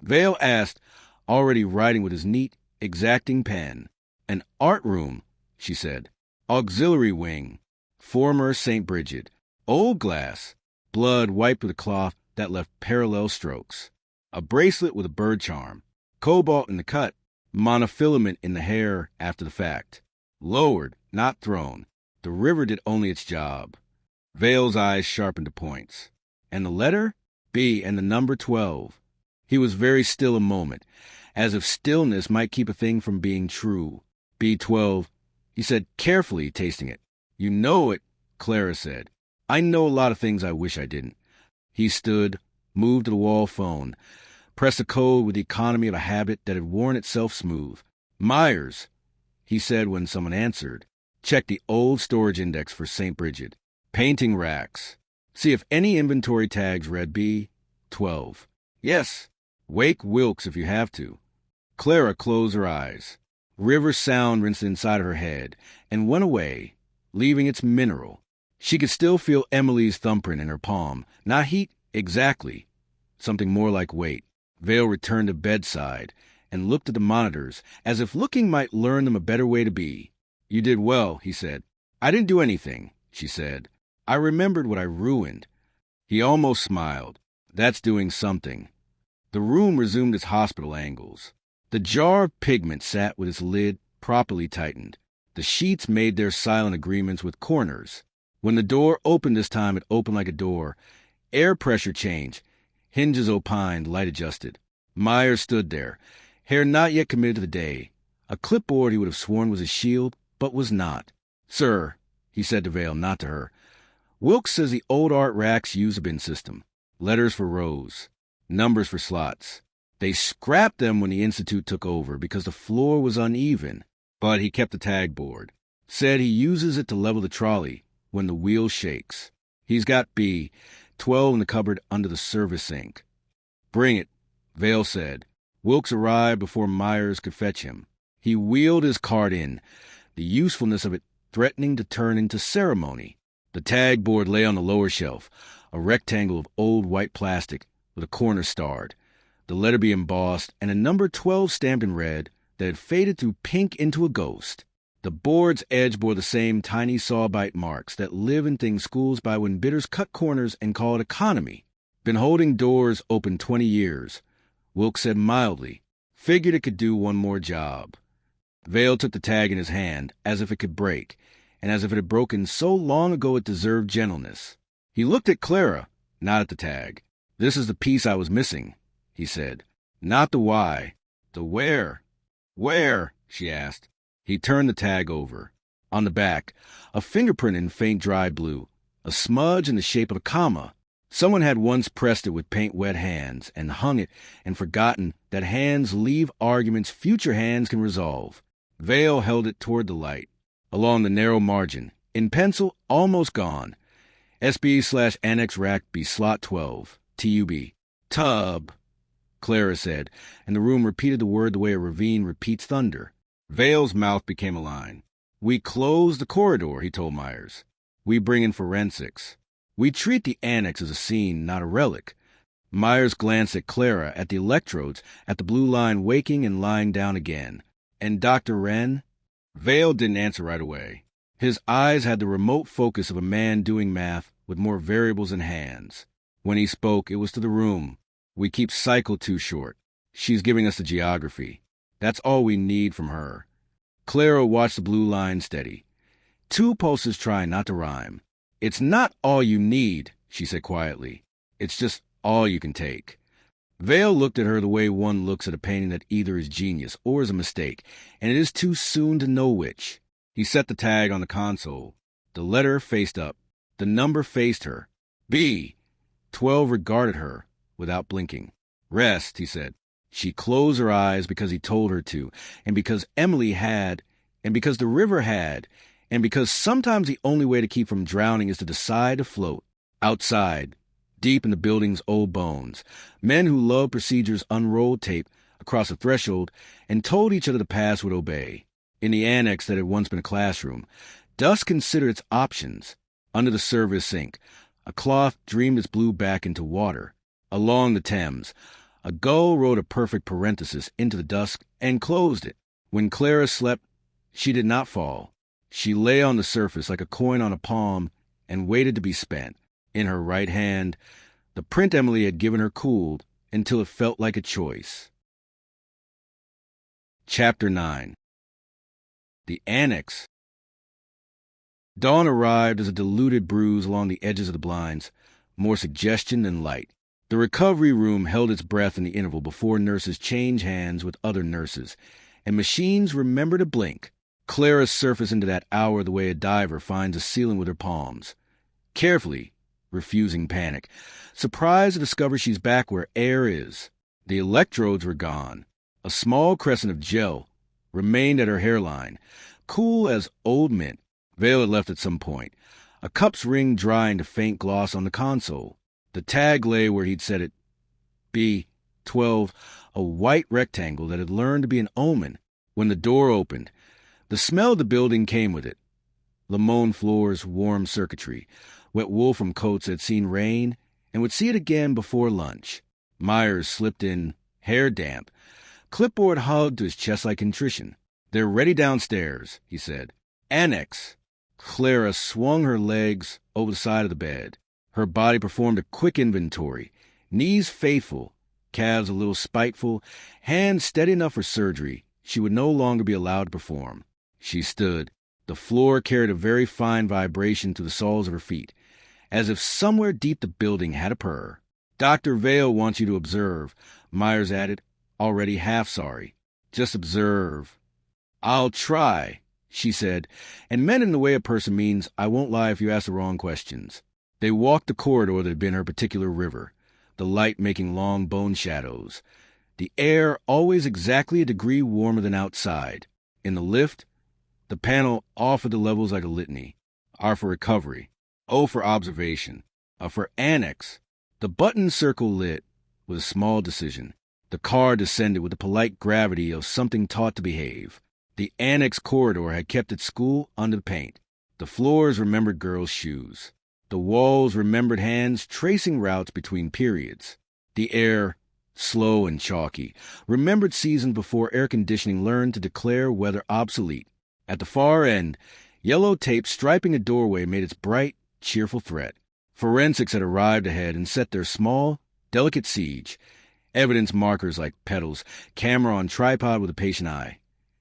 Vale asked, already writing with his neat, exacting pen. An art room, she said. Auxiliary wing. Former St. Bridget. Old glass. Blood wiped with a cloth that left parallel strokes. A bracelet with a bird charm. Cobalt in the cut. Monofilament in the hair after the fact. Lowered, not thrown. The river did only its job. Vale's eyes sharpened to points. And the letter? B and the number 12. He was very still a moment, as if stillness might keep a thing from being true. B12, he said carefully, tasting it. You know it, Clara said. I know a lot of things I wish I didn't. He stood, moved to the wall phone, pressed a code with the economy of a habit that had worn itself smooth. Myers, he said when someone answered. Check the old storage index for St. Bridget. Painting racks. See if any inventory tags read B12. Yes. Wake Wilkes if you have to. Clara closed her eyes. River sound rinsed inside of her head and went away, leaving its mineral. She could still feel Emily's thumbprint in her palm. Not heat, exactly. Something more like weight. Vale returned to bedside and looked at the monitors as if looking might learn them a better way to be. You did well, he said. I didn't do anything, she said. I remembered what I ruined. He almost smiled. That's doing something. The room resumed its hospital angles. The jar of pigment sat with its lid properly tightened. The sheets made their silent agreements with corners. When the door opened this time, it opened like a door. Air pressure changed. Hinges opined, light adjusted. Myers stood there, hair not yet committed to the day. A clipboard he would have sworn was his shield, but was not. Sir, he said to Vale, not to her. Wilkes says the old art racks use a bin system. Letters for rows. Numbers for slots. They scrapped them when the Institute took over because the floor was uneven, but he kept the tag board. Said he uses it to level the trolley when the wheel shakes. He's got B12 in the cupboard under the service sink. Bring it, Vale said. Wilkes arrived before Myers could fetch him. He wheeled his cart in, the usefulness of it threatening to turn into ceremony. The tag board lay on the lower shelf, a rectangle of old white plastic with a corner starred, the letter B embossed, and a number 12 stamped in red that had faded through pink into a ghost. The board's edge bore the same tiny sawbite marks that live in things schools buy when bidders cut corners and call it economy. Been holding doors open 20 years, Wilkes said mildly. Figured it could do one more job. Vale took the tag in his hand, as if it could break, and as if it had broken so long ago it deserved gentleness. He looked at Clara, not at the tag. This is the piece I was missing, he said. Not the why, the where. Where? She asked. He turned the tag over. On the back, a fingerprint in faint dry blue, a smudge in the shape of a comma. Someone had once pressed it with paint-wet hands and hung it and forgotten that hands leave arguments future hands can resolve. Vale held it toward the light, along the narrow margin, in pencil, almost gone. SB/Annex Rack B Slot 12, TUB. Tub, Clara said, and the room repeated the word the way a ravine repeats thunder. Vale's mouth became a line. We close the corridor, he told Myers. We bring in forensics. We treat the annex as a scene, not a relic. Myers glanced at Clara, at the electrodes, at the blue line waking and lying down again. And Dr. Wren? Vale didn't answer right away. His eyes had the remote focus of a man doing math with more variables in hands. When he spoke, it was to the room. We keep cycle too short. She's giving us the geography. That's all we need from her. Clara watched the blue line steady. Two pulses trying not to rhyme. It's not all you need, she said quietly. It's just all you can take. Vale looked at her the way one looks at a painting that either is genius or is a mistake, and it is too soon to know which. He set the tag on the console. The letter faced up. The number faced her. B12 regarded her without blinking. Rest, he said. She closed her eyes because he told her to, and because Emily had, and because the river had, and because sometimes the only way to keep from drowning is to decide to float. Outside, deep in the building's old bones, men who loved procedures unrolled tape across a threshold and told each other the past would obey. In the annex that had once been a classroom, dust considered its options. Under the service sink, a cloth dreamed its blue back into water. Along the Thames, a gull wrote a perfect parenthesis into the dusk and closed it. When Clara slept, she did not fall. She lay on the surface like a coin on a palm and waited to be spent. In her right hand, the print Emily had given her cooled until it felt like a choice. Chapter 9. The Annex. Dawn arrived as a diluted bruise along the edges of the blinds, more suggestion than light. The recovery room held its breath in the interval before nurses changed hands with other nurses, and machines remembered to blink. Clara surfaced into that hour the way a diver finds a ceiling with her palms. Carefully, refusing panic, surprised to discover she's back where air is. The electrodes were gone. A small crescent of gel remained at her hairline, cool as old mint. Vale had left at some point. A cup's ring drying to faint gloss on the console. The tag lay where he'd set it. B12, a white rectangle that had learned to be an omen. When the door opened, the smell of the building came with it. Limon floors, warm circuitry, wet wool from coats that had seen rain and would see it again before lunch. Myers slipped in, hair damp. Clipboard hugged to his chest like contrition. "They're ready downstairs," he said. "Annex." Clara swung her legs over the side of the bed. Her body performed a quick inventory. Knees faithful, calves a little spiteful, hands steady enough for surgery she would no longer be allowed to perform. She stood. The floor carried a very fine vibration to the soles of her feet, as if somewhere deep the building had a purr. "Dr. Vale wants you to observe," Myers added, already half sorry. "Just observe." "I'll try," she said, and meant in the way a person means, "I won't lie if you ask the wrong questions." They walked the corridor that had been her particular river, the light making long bone shadows. The air always exactly a degree warmer than outside. In the lift, the panel offered the levels like a litany. R for recovery, O for observation, A for annex. The button circle lit with a small decision. The car descended with the polite gravity of something taught to behave. The annex corridor had kept its school under the paint. The floors remembered girls' shoes. The walls remembered hands tracing routes between periods. The air, slow and chalky, remembered seasons before air conditioning learned to declare weather obsolete. At the far end, yellow tape striping a doorway made its bright, cheerful threat. Forensics had arrived ahead and set their small, delicate siege. Evidence markers like petals, camera on tripod with a patient eye.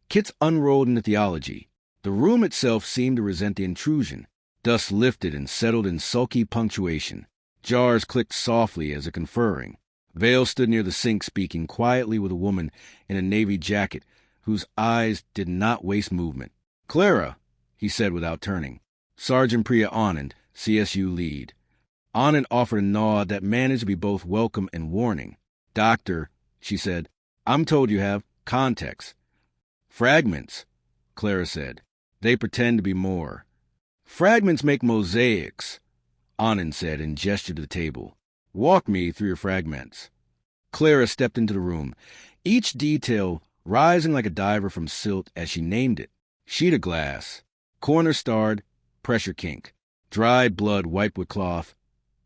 Kits unrolled into theology. The room itself seemed to resent the intrusion. Dust lifted and settled in sulky punctuation. Jars clicked softly as if conferring. Vale stood near the sink speaking quietly with a woman in a navy jacket whose eyes did not waste movement. "Clara," he said without turning. "Sergeant Priya Anand, CSU lead." Anand offered a nod that managed to be both welcome and warning. "Doctor," she said, "I'm told you have context." "Fragments," Clara said. "They pretend to be more." "Fragments make mosaics," Anand said and gestured to the table. "Walk me through your fragments." Clara stepped into the room, each detail rising like a diver from silt as she named it. Sheet of glass, corner starred, pressure kink, dried blood wiped with cloth,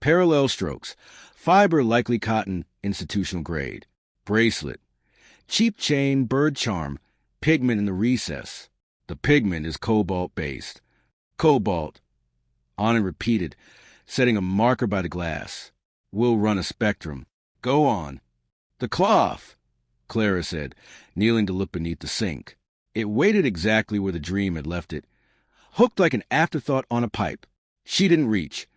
parallel strokes, fiber likely cotton, institutional grade, bracelet, cheap chain, bird charm, pigment in the recess. The pigment is cobalt-based. Cobalt, Anand repeated, setting a marker by the glass. "We'll run a spectrum. Go on." "The cloth," Clara said, kneeling to look beneath the sink. It waited exactly where the dream had left it, hooked like an afterthought on a pipe. She didn't reach.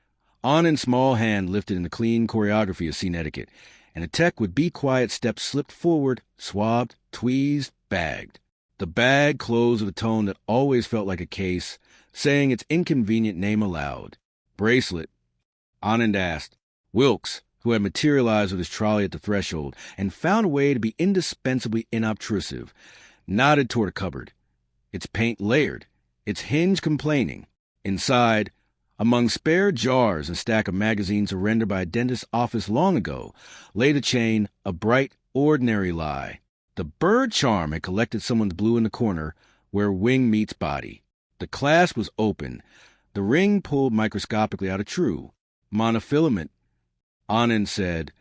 Anand's small hand lifted in the clean choreography of scene etiquette, and a tech with Be Quiet steps slipped forward, swabbed, tweezed, bagged. The bag closed with a tone that always felt like a case, saying its inconvenient name aloud. "Bracelet," Anand asked. Wilkes, who had materialized with his trolley at the threshold and found a way to be indispensably inobtrusive, nodded toward a cupboard. Its paint layered, its hinge complaining. Inside, among spare jars and a stack of magazines surrendered by a dentist's office long ago, lay the chain, a bright, ordinary lie. The bird charm had collected someone's blue in the corner where wing meets body. The clasp was open, the ring pulled microscopically out of true. "Monofilament," Anand said,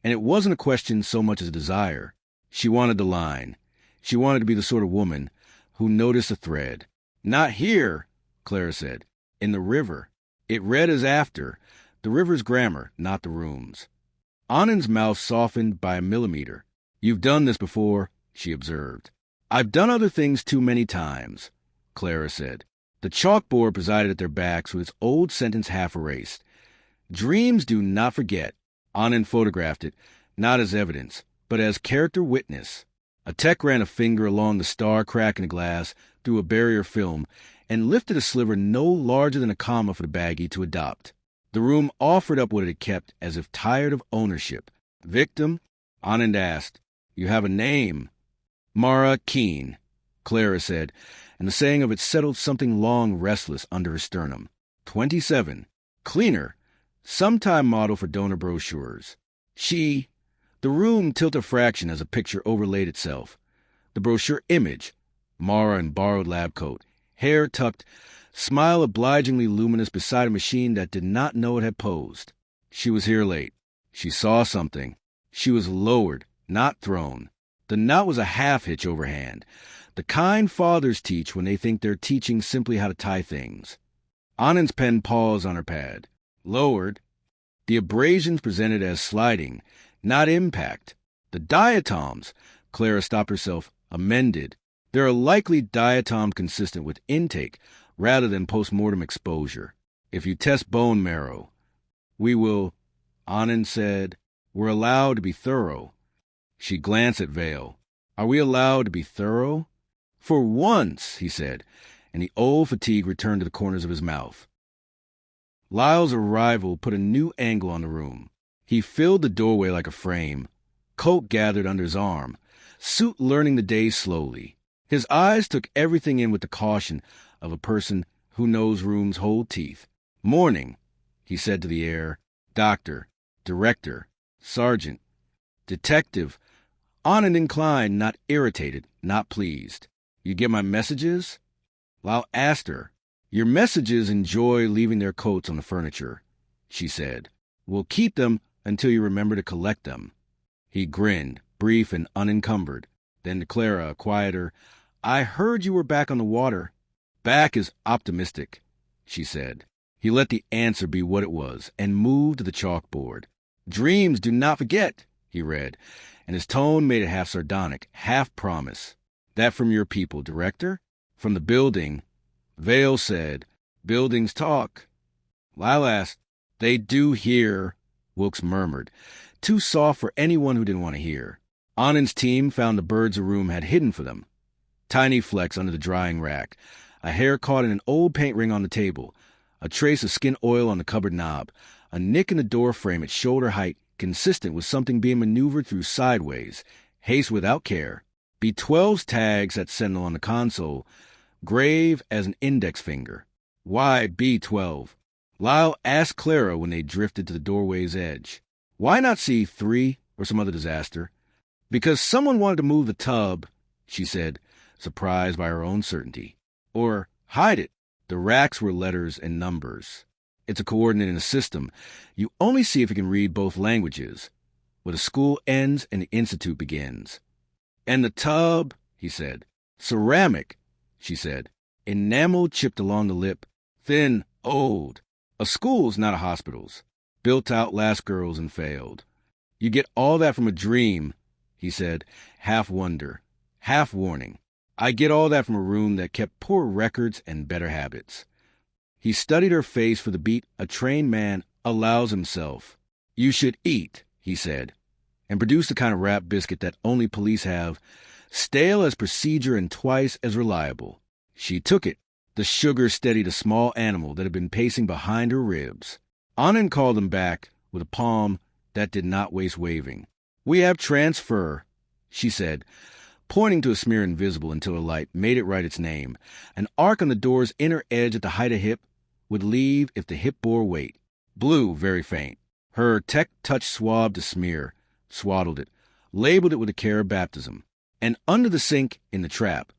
and it wasn't a question so much as a desire. She wanted the line. She wanted to be the sort of woman who noticed a thread. "Not here," Clara said. "In the river." It read as after, the river's grammar, not the room's. Anand's mouth softened by a millimeter. "You've done this before," she observed. "I've done other things too many times," Clara said. The chalkboard presided at their backs with its old sentence half erased. "Dreams do not forget." Anand photographed it, not as evidence, but as character witness. A tech ran a finger along the star crack in the glass through a barrier film and lifted a sliver no larger than a comma for the baggie to adopt. The room offered up what it had kept as if tired of ownership. "Victim?" Anand asked. "You have a name." "Mara Keene," Clara said, and the saying of it settled something long restless under her sternum. 27. Cleaner. Sometime model for donor brochures. She. The room tilted a fraction as a picture overlaid itself. The brochure image. Mara in borrowed lab coat. Hair tucked. Smile obligingly luminous beside a machine that did not know it had posed. She was here late. She saw something. She was lowered, not thrown. The knot was a half-hitch overhand. The kind fathers teach when they think they're teaching simply how to tie things. Anand's pen paused on her pad. Lowered. The abrasions presented as sliding, not impact. The diatoms, Clara stopped herself, amended. There are likely diatoms consistent with intake rather than post-mortem exposure. If you test bone marrow, we will, Anand said, we're allowed to be thorough. She glanced at Vale. Are we allowed to be thorough? For once, he said, and the old fatigue returned to the corners of his mouth. Lyle's arrival put a new angle on the room. He filled the doorway like a frame, coat gathered under his arm, suit learning the day slowly. His eyes took everything in with the caution of a person who knows rooms hold teeth. Morning, he said to the air. Doctor, director, sergeant, detective. Anand inclined, not irritated, not pleased. You get my messages? Lyle asked her. Your messages enjoy leaving their coats on the furniture, she said. We'll keep them until you remember to collect them. He grinned, brief and unencumbered. Then to Clara, quieter, I heard you were back on the water. Back is optimistic, she said. He let the answer be what it was and moved to the chalkboard. Dreams do not forget, he read, and his tone made it half sardonic, half promise. That from your people, director? From the building. Vale said, buildings talk. Lyle asked, they do hear, Wilkes murmured, too soft for anyone who didn't want to hear. Anand's team found the birds the room had hidden for them. Tiny flecks under the drying rack, a hair caught in an old paint ring on the table, a trace of skin oil on the cupboard knob, a nick in the door frame at shoulder height consistent with something being maneuvered through sideways, haste without care. B12's tags at Sentinel on the console, grave as an index finger. Why B12? Lyle asked Clara when they drifted to the doorway's edge. Why not C3 or some other disaster? Because someone wanted to move the tub, she said, surprised by her own certainty. Or hide it. The racks were letters and numbers. It's a coordinate in a system. You only see if you can read both languages, where the school ends and the institute begins. And the tub, he said. Ceramic, she said. Enamel chipped along the lip. Thin, old. A school's not a hospital's. Built out last girls and failed. You get all that from a dream, he said, half wonder, half warning. I get all that from a room that kept poor records and better habits. He studied her face for the beat a trained man allows himself. You should eat, he said, and produced the kind of wrapped biscuit that only police have, stale as procedure and twice as reliable. She took it. The sugar steadied a small animal that had been pacing behind her ribs. Anand called him back with a palm that did not waste waving. We have transfer, she said, pointing to a smear invisible until a light made it write its name. An arc on the door's inner edge at the height of hip would leave if the hip bore weight. Blue, very faint. Her tech touch swabbed the smear, swaddled it, labeled it with the care of baptism. And under the sink, in the trap,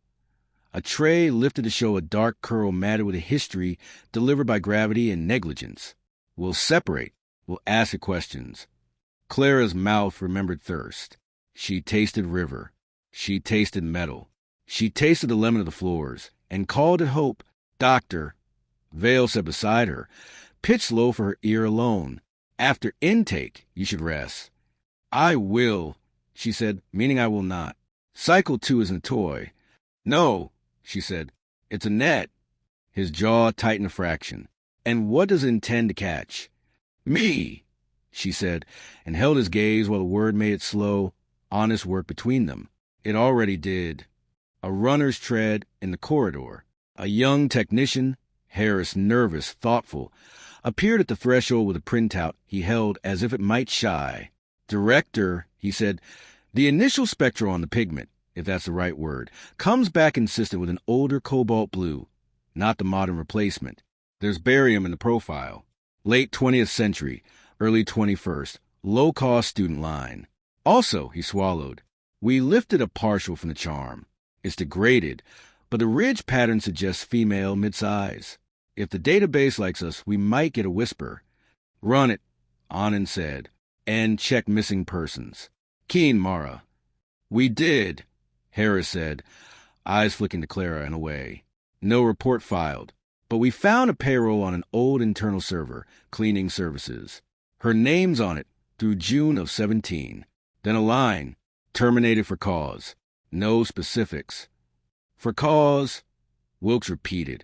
a tray lifted to show a dark curl matted with a history delivered by gravity and negligence. We'll separate. We'll ask her questions. Clara's mouth remembered thirst. She tasted river. She tasted metal. She tasted the lemon of the floors and called it hope. Doctor, Vale said beside her, pitched low for her ear alone. After intake, you should rest. I will, she said, meaning I will not. Cycle 2 isn't a toy. No, she said, it's a net. His jaw tightened a fraction. And what does it intend to catch? Me, she said, and held his gaze while the word made its slow, honest work between them. It already did. A runner's tread in the corridor. A young technician, Harris, nervous, thoughtful, appeared at the threshold with a printout he held as if it might shy. Director, he said, the initial spectral on the pigment, if that's the right word, comes back consistent with an older cobalt blue, not the modern replacement. There's barium in the profile. Late 20th century, early 21st, low-cost student line. Also, he swallowed, we lifted a partial from the charm. It's degraded, but the ridge pattern suggests female mid-size. If the database likes us, we might get a whisper. Run it, Anand said, and check missing persons. Keen, Mara. We did, Harris said, eyes flicking to Clara and away. No report filed, but we found a payroll on an old internal server, cleaning services. Her name's on it through June of 17. Then a line, terminated for cause. No specifics. For cause, Wilkes repeated,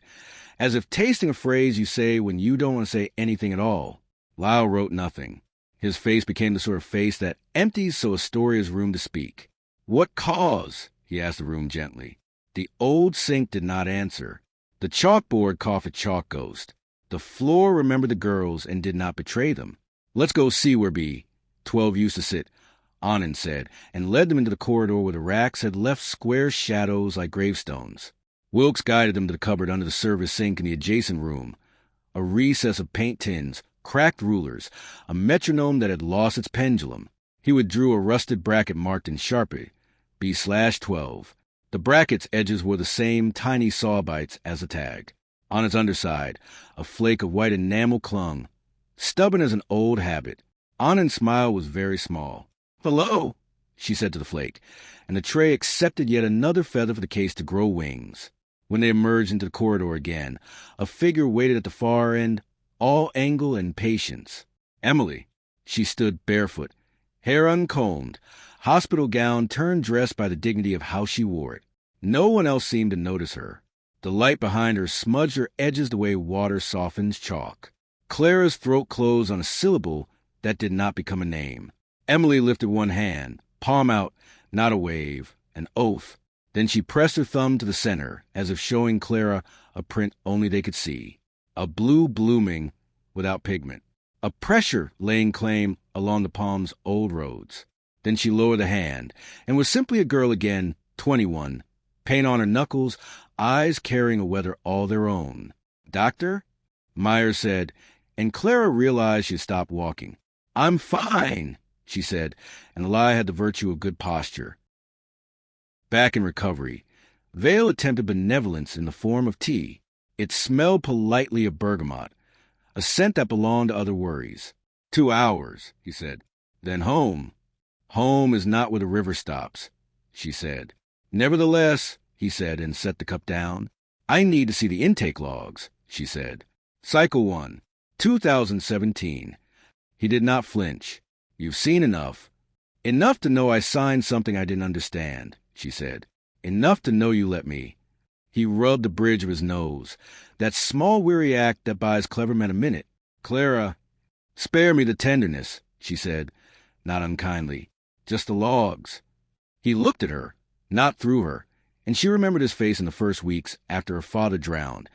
as if tasting a phrase you say when you don't want to say anything at all. Lyle wrote nothing. His face became the sort of face that empties so a story has room to speak. What cause? He asked the room gently. The old sink did not answer. The chalkboard coughed a chalk ghost. The floor remembered the girls and did not betray them. Let's go see where B. 12 used to sit, Anand said, and led them into the corridor where the racks had left square shadows like gravestones. Wilkes guided them to the cupboard under the service sink in the adjacent room. A recess of paint tins, cracked rulers, a metronome that had lost its pendulum. He withdrew a rusted bracket marked in Sharpie, B/12. The bracket's edges were the same tiny saw bites as the tag. On its underside, a flake of white enamel clung, stubborn as an old habit. Anand's smile was very small. Hello, she said to the flake, and the tray accepted yet another feather for the case to grow wings. When they emerged into the corridor again, a figure waited at the far end, all angle and patience. Emily. She stood barefoot, hair uncombed, hospital gown turned dress by the dignity of how she wore it. No one else seemed to notice her. The light behind her smudged her edges the way water softens chalk. Clara's throat closed on a syllable that did not become a name. Emily lifted one hand, palm out, not a wave, an oath. Then she pressed her thumb to the center, as if showing Clara a print only they could see. A blue blooming without pigment. A pressure laying claim along the palm's old roads. Then she lowered the hand, and was simply a girl again, 21. Paint on her knuckles, eyes carrying a weather all their own. Doctor? Myers said, and Clara realized she had stopped walking. I'm fine, she said, and the lie had the virtue of good posture. Back in recovery, Vale attempted benevolence in the form of tea. It smelled politely of bergamot, a scent that belonged to other worries. 2 hours, he said. Then home. Home is not where the river stops, she said. Nevertheless, he said, and set the cup down. I need to see the intake logs, she said. Cycle 1, 2017. He did not flinch. You've seen enough. Enough to know I signed something I didn't understand, she said. Enough to know you let me. He rubbed the bridge of his nose, that small weary act that buys clever men a minute. Clara, spare me the tenderness, she said, not unkindly. Just the logs. He looked at her, not through her, and she remembered his face in the first weeks after her father drowned.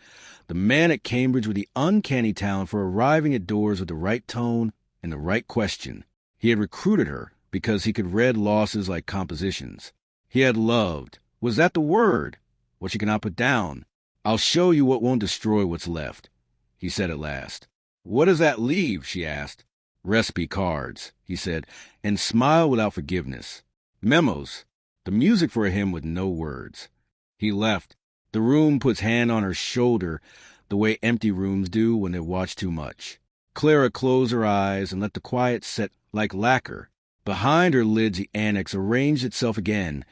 The man at Cambridge with the uncanny talent for arriving at doors with the right tone and the right question. He had recruited her because he could read losses like compositions. He had loved. Was that the word? What she could not put down. I'll show you what won't destroy what's left, he said at last. What does that leave? She asked. Recipe cards, he said, and smiled without forgiveness. Memos. The music for a hymn with no words. He left. The room puts hand on her shoulder the way empty rooms do when they watch too much. Clara closed her eyes and let the quiet set like lacquer. Behind her lids the annex arranged itself again,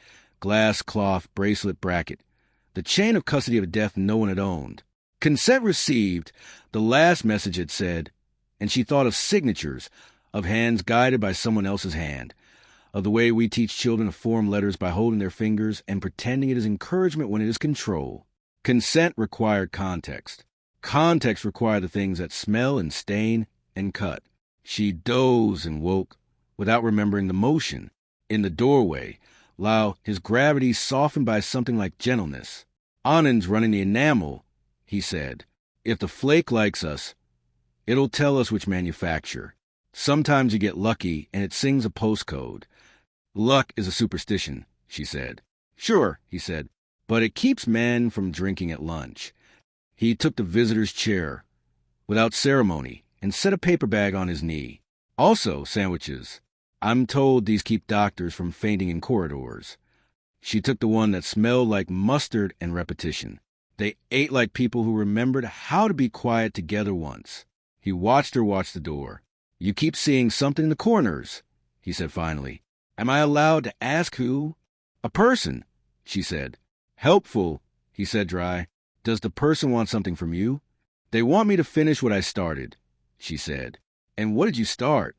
glass cloth bracelet bracket, the chain of custody of a death no one had owned. Consent received, the last message had said, and she thought of signatures, of hands guided by someone else's hand, of the way we teach children to form letters by holding their fingers and pretending it is encouragement when it is control. Consent required context. Context required the things that smell and stain and cut. She dozed and woke without remembering the motion. In the doorway, Lau, his gravity softened by something like gentleness. Anand's running the enamel, he said. If the flake likes us, it'll tell us which manufacturer. Sometimes you get lucky and it sings a postcode. Luck is a superstition, she said. Sure, he said, but it keeps men from drinking at lunch. He took the visitor's chair without ceremony and set a paper bag on his knee. Also, sandwiches. I'm told these keep doctors from fainting in corridors. She took the one that smelled like mustard and repetition. They ate like people who remembered how to be quiet together once. He watched her watch the door. You keep seeing something in the corners, he said finally. Am I allowed to ask who? A person, she said. Helpful, he said dry. Does the person want something from you? They want me to finish what I started, she said. And what did you start?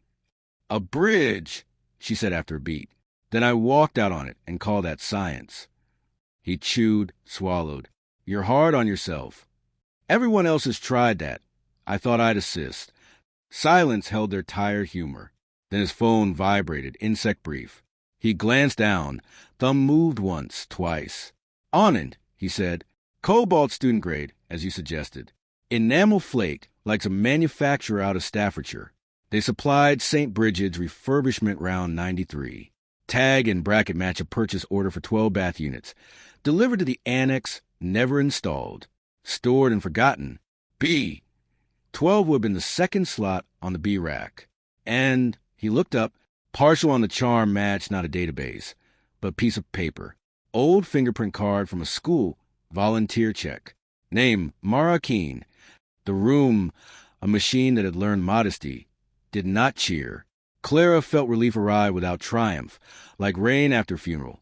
A bridge, she said after a beat. Then I walked out on it and called that science. He chewed, swallowed. You're hard on yourself. Everyone else has tried that. I thought I'd assist. Silence held their tired humor. Then his phone vibrated, insect brief. He glanced down. Thumb moved once, twice. Anand, he said. Cobalt student grade, as you suggested. Enamel flaked, like some manufacturer out of Staffordshire. They supplied St. Bridget's refurbishment round 93. Tag and bracket match a purchase order for 12 bath units. Delivered to the annex, never installed. Stored and forgotten. B. 12 would have been the second slot on the B rack. And, he looked up, partial on the charm match, not a database, but piece of paper. Old fingerprint card from a school, volunteer check. Name, Mara Keene. The room, a machine that had learned modesty, did not cheer. Clara felt relief arrive without triumph, like rain after funeral.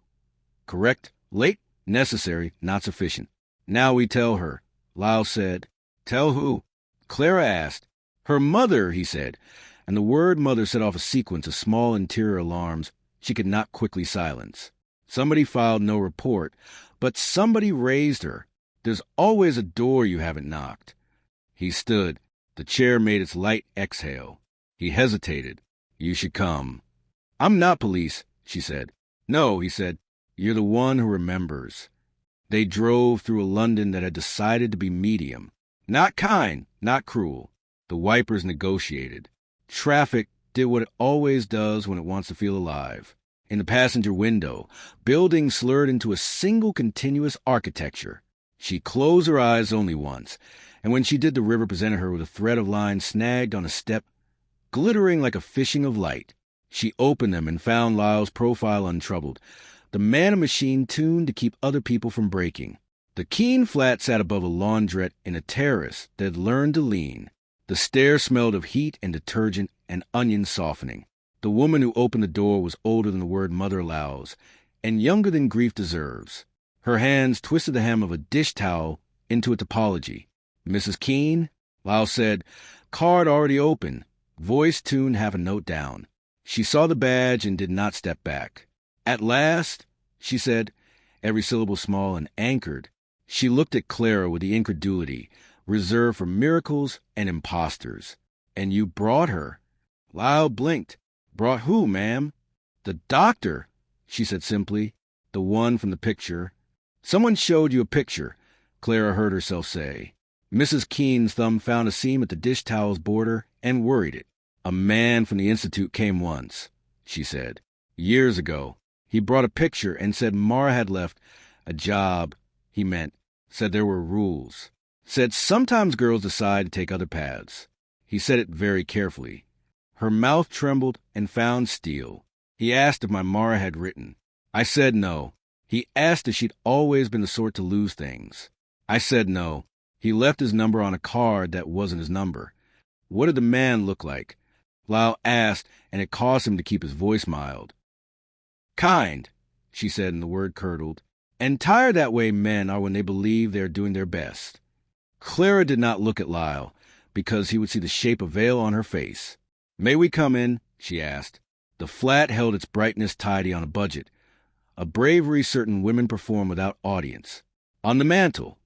Correct, late, necessary, not sufficient. Now we tell her, Lau said. Tell who? Clara asked. Her mother, he said, and the word mother set off a sequence of small interior alarms she could not quickly silence. Somebody filed no report, but somebody raised her. There's always a door you haven't knocked. He stood. The chair made its light exhale. He hesitated. You should come. I'm not police, she said. No, he said. You're the one who remembers. They drove through a London that had decided to be medium. Not kind, not cruel. The wipers negotiated. Traffic did what it always does when it wants to feel alive. In the passenger window, buildings slurred into a single continuous architecture. She closed her eyes only once, and when she did, the river presented her with a thread of line snagged on a step, glittering like a fishing of light. She opened them and found Lyle's profile untroubled, the man a machine tuned to keep other people from breaking. The Keene flat sat above a laundrette in a terrace that had learned to lean. The stair smelled of heat and detergent and onion softening. The woman who opened the door was older than the word mother allows, and younger than grief deserves. Her hands twisted the hem of a dish towel into a topology. Mrs. Keene? Lyle said, card already open, voice tuned half a note down. She saw the badge and did not step back. At last, she said, every syllable small and anchored. She looked at Clara with the incredulity reserved for miracles and impostors. And you brought her. Lyle blinked. Brought who, ma'am? The doctor, she said simply. The one from the picture. Someone showed you a picture, Clara heard herself say. Mrs. Keene's thumb found a seam at the dish towel's border and worried it. A man from the Institute came once, she said. Years ago. He brought a picture and said Mara had left a job, he meant. Said there were rules. Said sometimes girls decide to take other paths. He said it very carefully. Her mouth trembled and found steel. He asked if my Mara had written. I said no. He asked if she'd always been the sort to lose things. I said no. He left his number on a card that wasn't his number. What did the man look like? Lyle asked, and it caused him to keep his voice mild. Kind, she said, and the word curdled. And tired that way men are when they believe they are doing their best. Clara did not look at Lyle, because he would see the shape of veil on her face. May we come in? She asked. The flat held its brightness tidy on a budget, a bravery certain women perform without audience. On the mantel,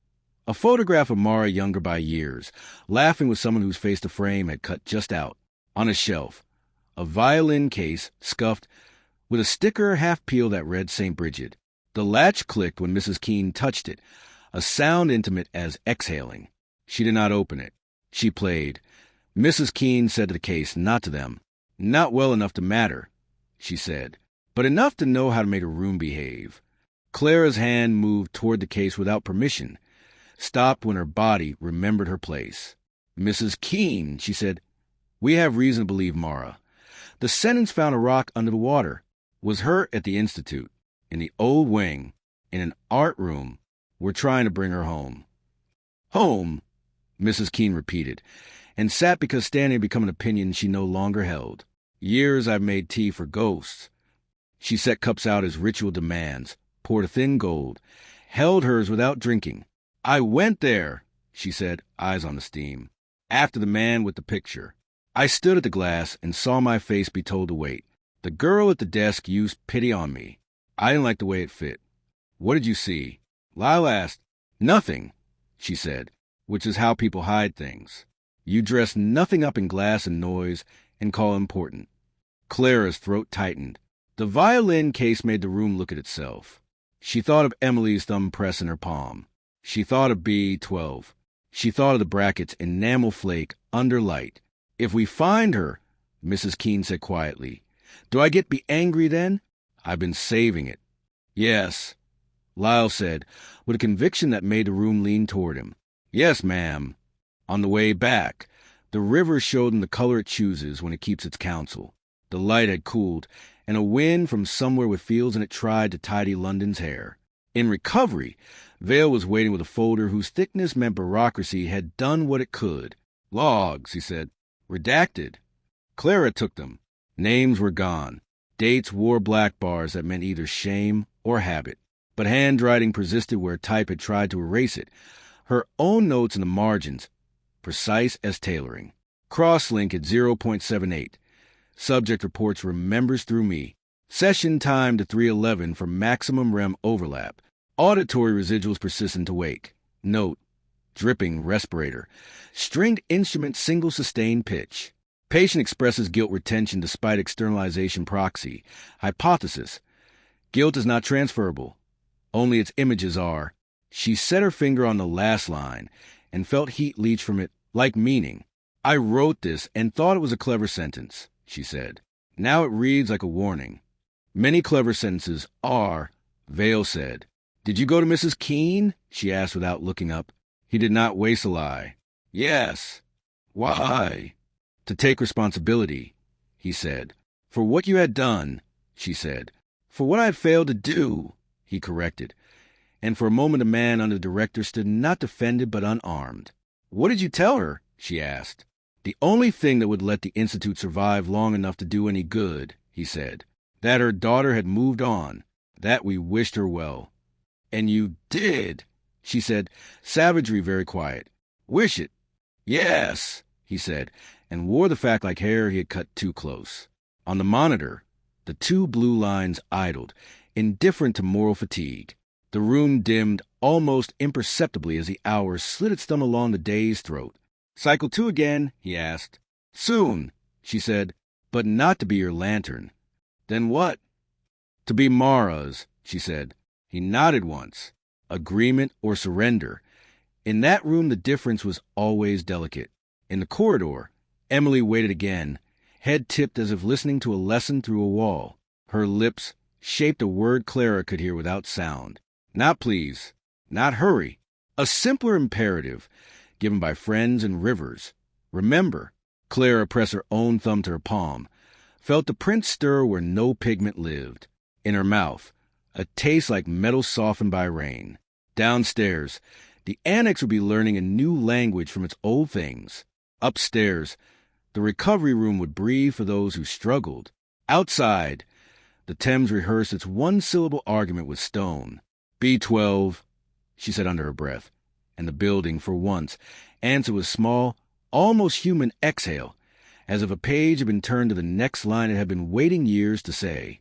a photograph of Mara younger by years, laughing with someone whose face the frame had cut just out. On a shelf, a violin case, scuffed, with a sticker half-peeled that read St. Bridget. The latch clicked when Mrs. Keene touched it, a sound intimate as exhaling. She did not open it. She played. Mrs. Keene said to the case, not to them. Not well enough to matter, she said, but enough to know how to make a room behave. Clara's hand moved toward the case without permission, stopped when her body remembered her place. Mrs. Keene, she said, we have reason to believe Mara. The sentence found a rock under the water. Was hurt at the Institute, in the old wing, in an art room. We're trying to bring her home. Home, Mrs. Keene repeated, and sat because standing had become an opinion she no longer held. Years I've made tea for ghosts. She set cups out as ritual demands, poured a thin gold, held hers without drinking. I went there, she said, eyes on the steam, after the man with the picture. I stood at the glass and saw my face be told to wait. The girl at the desk used pity on me. I didn't like the way it fit. What did you see? Lyle asked. Nothing, she said, which is how people hide things. You dress nothing up in glass and noise and call it important. Clara's throat tightened. The violin case made the room look at itself. She thought of Emily's thumb press in her palm. She thought of B12. She thought of the bracket's enamel flake under light. If we find her, Mrs. Keene said quietly, do I get to be angry then? I've been saving it. Yes, Lyle said, with a conviction that made the room lean toward him. Yes, ma'am. On the way back, the river showed him the color it chooses when it keeps its counsel. The light had cooled, and a wind from somewhere with fields in it tried to tidy London's hair. In recovery, Vale was waiting with a folder whose thickness meant bureaucracy had done what it could. Logs, he said. Redacted. Clara took them. Names were gone. Dates wore black bars that meant either shame or habit. But handwriting persisted where type had tried to erase it. Her own notes in the margins, precise as tailoring. Crosslink at 0.78. Subject reports remembers through me. Session time to 311 for maximum REM overlap. Auditory residuals persistent to wake. Note, dripping respirator. Stringed instrument single sustained pitch. Patient expresses guilt retention despite externalization proxy. Hypothesis. Guilt is not transferable. Only its images are. She set her finger on the last line and felt heat leach from it like meaning. I wrote this and thought it was a clever sentence, she said. Now it reads like a warning. Many clever sentences are, Vale said. Did you go to Mrs. Keene? She asked without looking up. He did not waste a lie. Yes. Why? To take responsibility, he said. For what you had done, she said. For what I had failed to do, he corrected. And for a moment a man under the director stood not defended but unarmed. What did you tell her? She asked. The only thing that would let the Institute survive long enough to do any good, he said. That her daughter had moved on. That we wished her well. And you did, she said, savagery very quiet. Wish it. Yes, he said, and wore the fact like hair he had cut too close. On the monitor, the two blue lines idled, indifferent to moral fatigue. The room dimmed almost imperceptibly as the hour slid its thumb along the day's throat. Cycle 2 again, he asked. Soon, she said, but not to be your lantern. Then what? To be Mara's, she said. He nodded once. Agreement or surrender. In that room the difference was always delicate. In the corridor, Emily waited again, head tipped as if listening to a lesson through a wall. Her lips shaped a word Clara could hear without sound. Not please. Not hurry. A simpler imperative, given by friends and rivers. Remember. Clara pressed her own thumb to her palm, felt the print stir where no pigment lived. In her mouth, a taste like metal softened by rain. Downstairs, the annex would be learning a new language from its old things. Upstairs, the recovery room would breathe for those who struggled. Outside, The Thames rehearsed its one-syllable argument with stone. B12, she said under her breath, and the building, for once, answered with small, almost human exhale, as if a page had been turned to the next line it had been waiting years to say.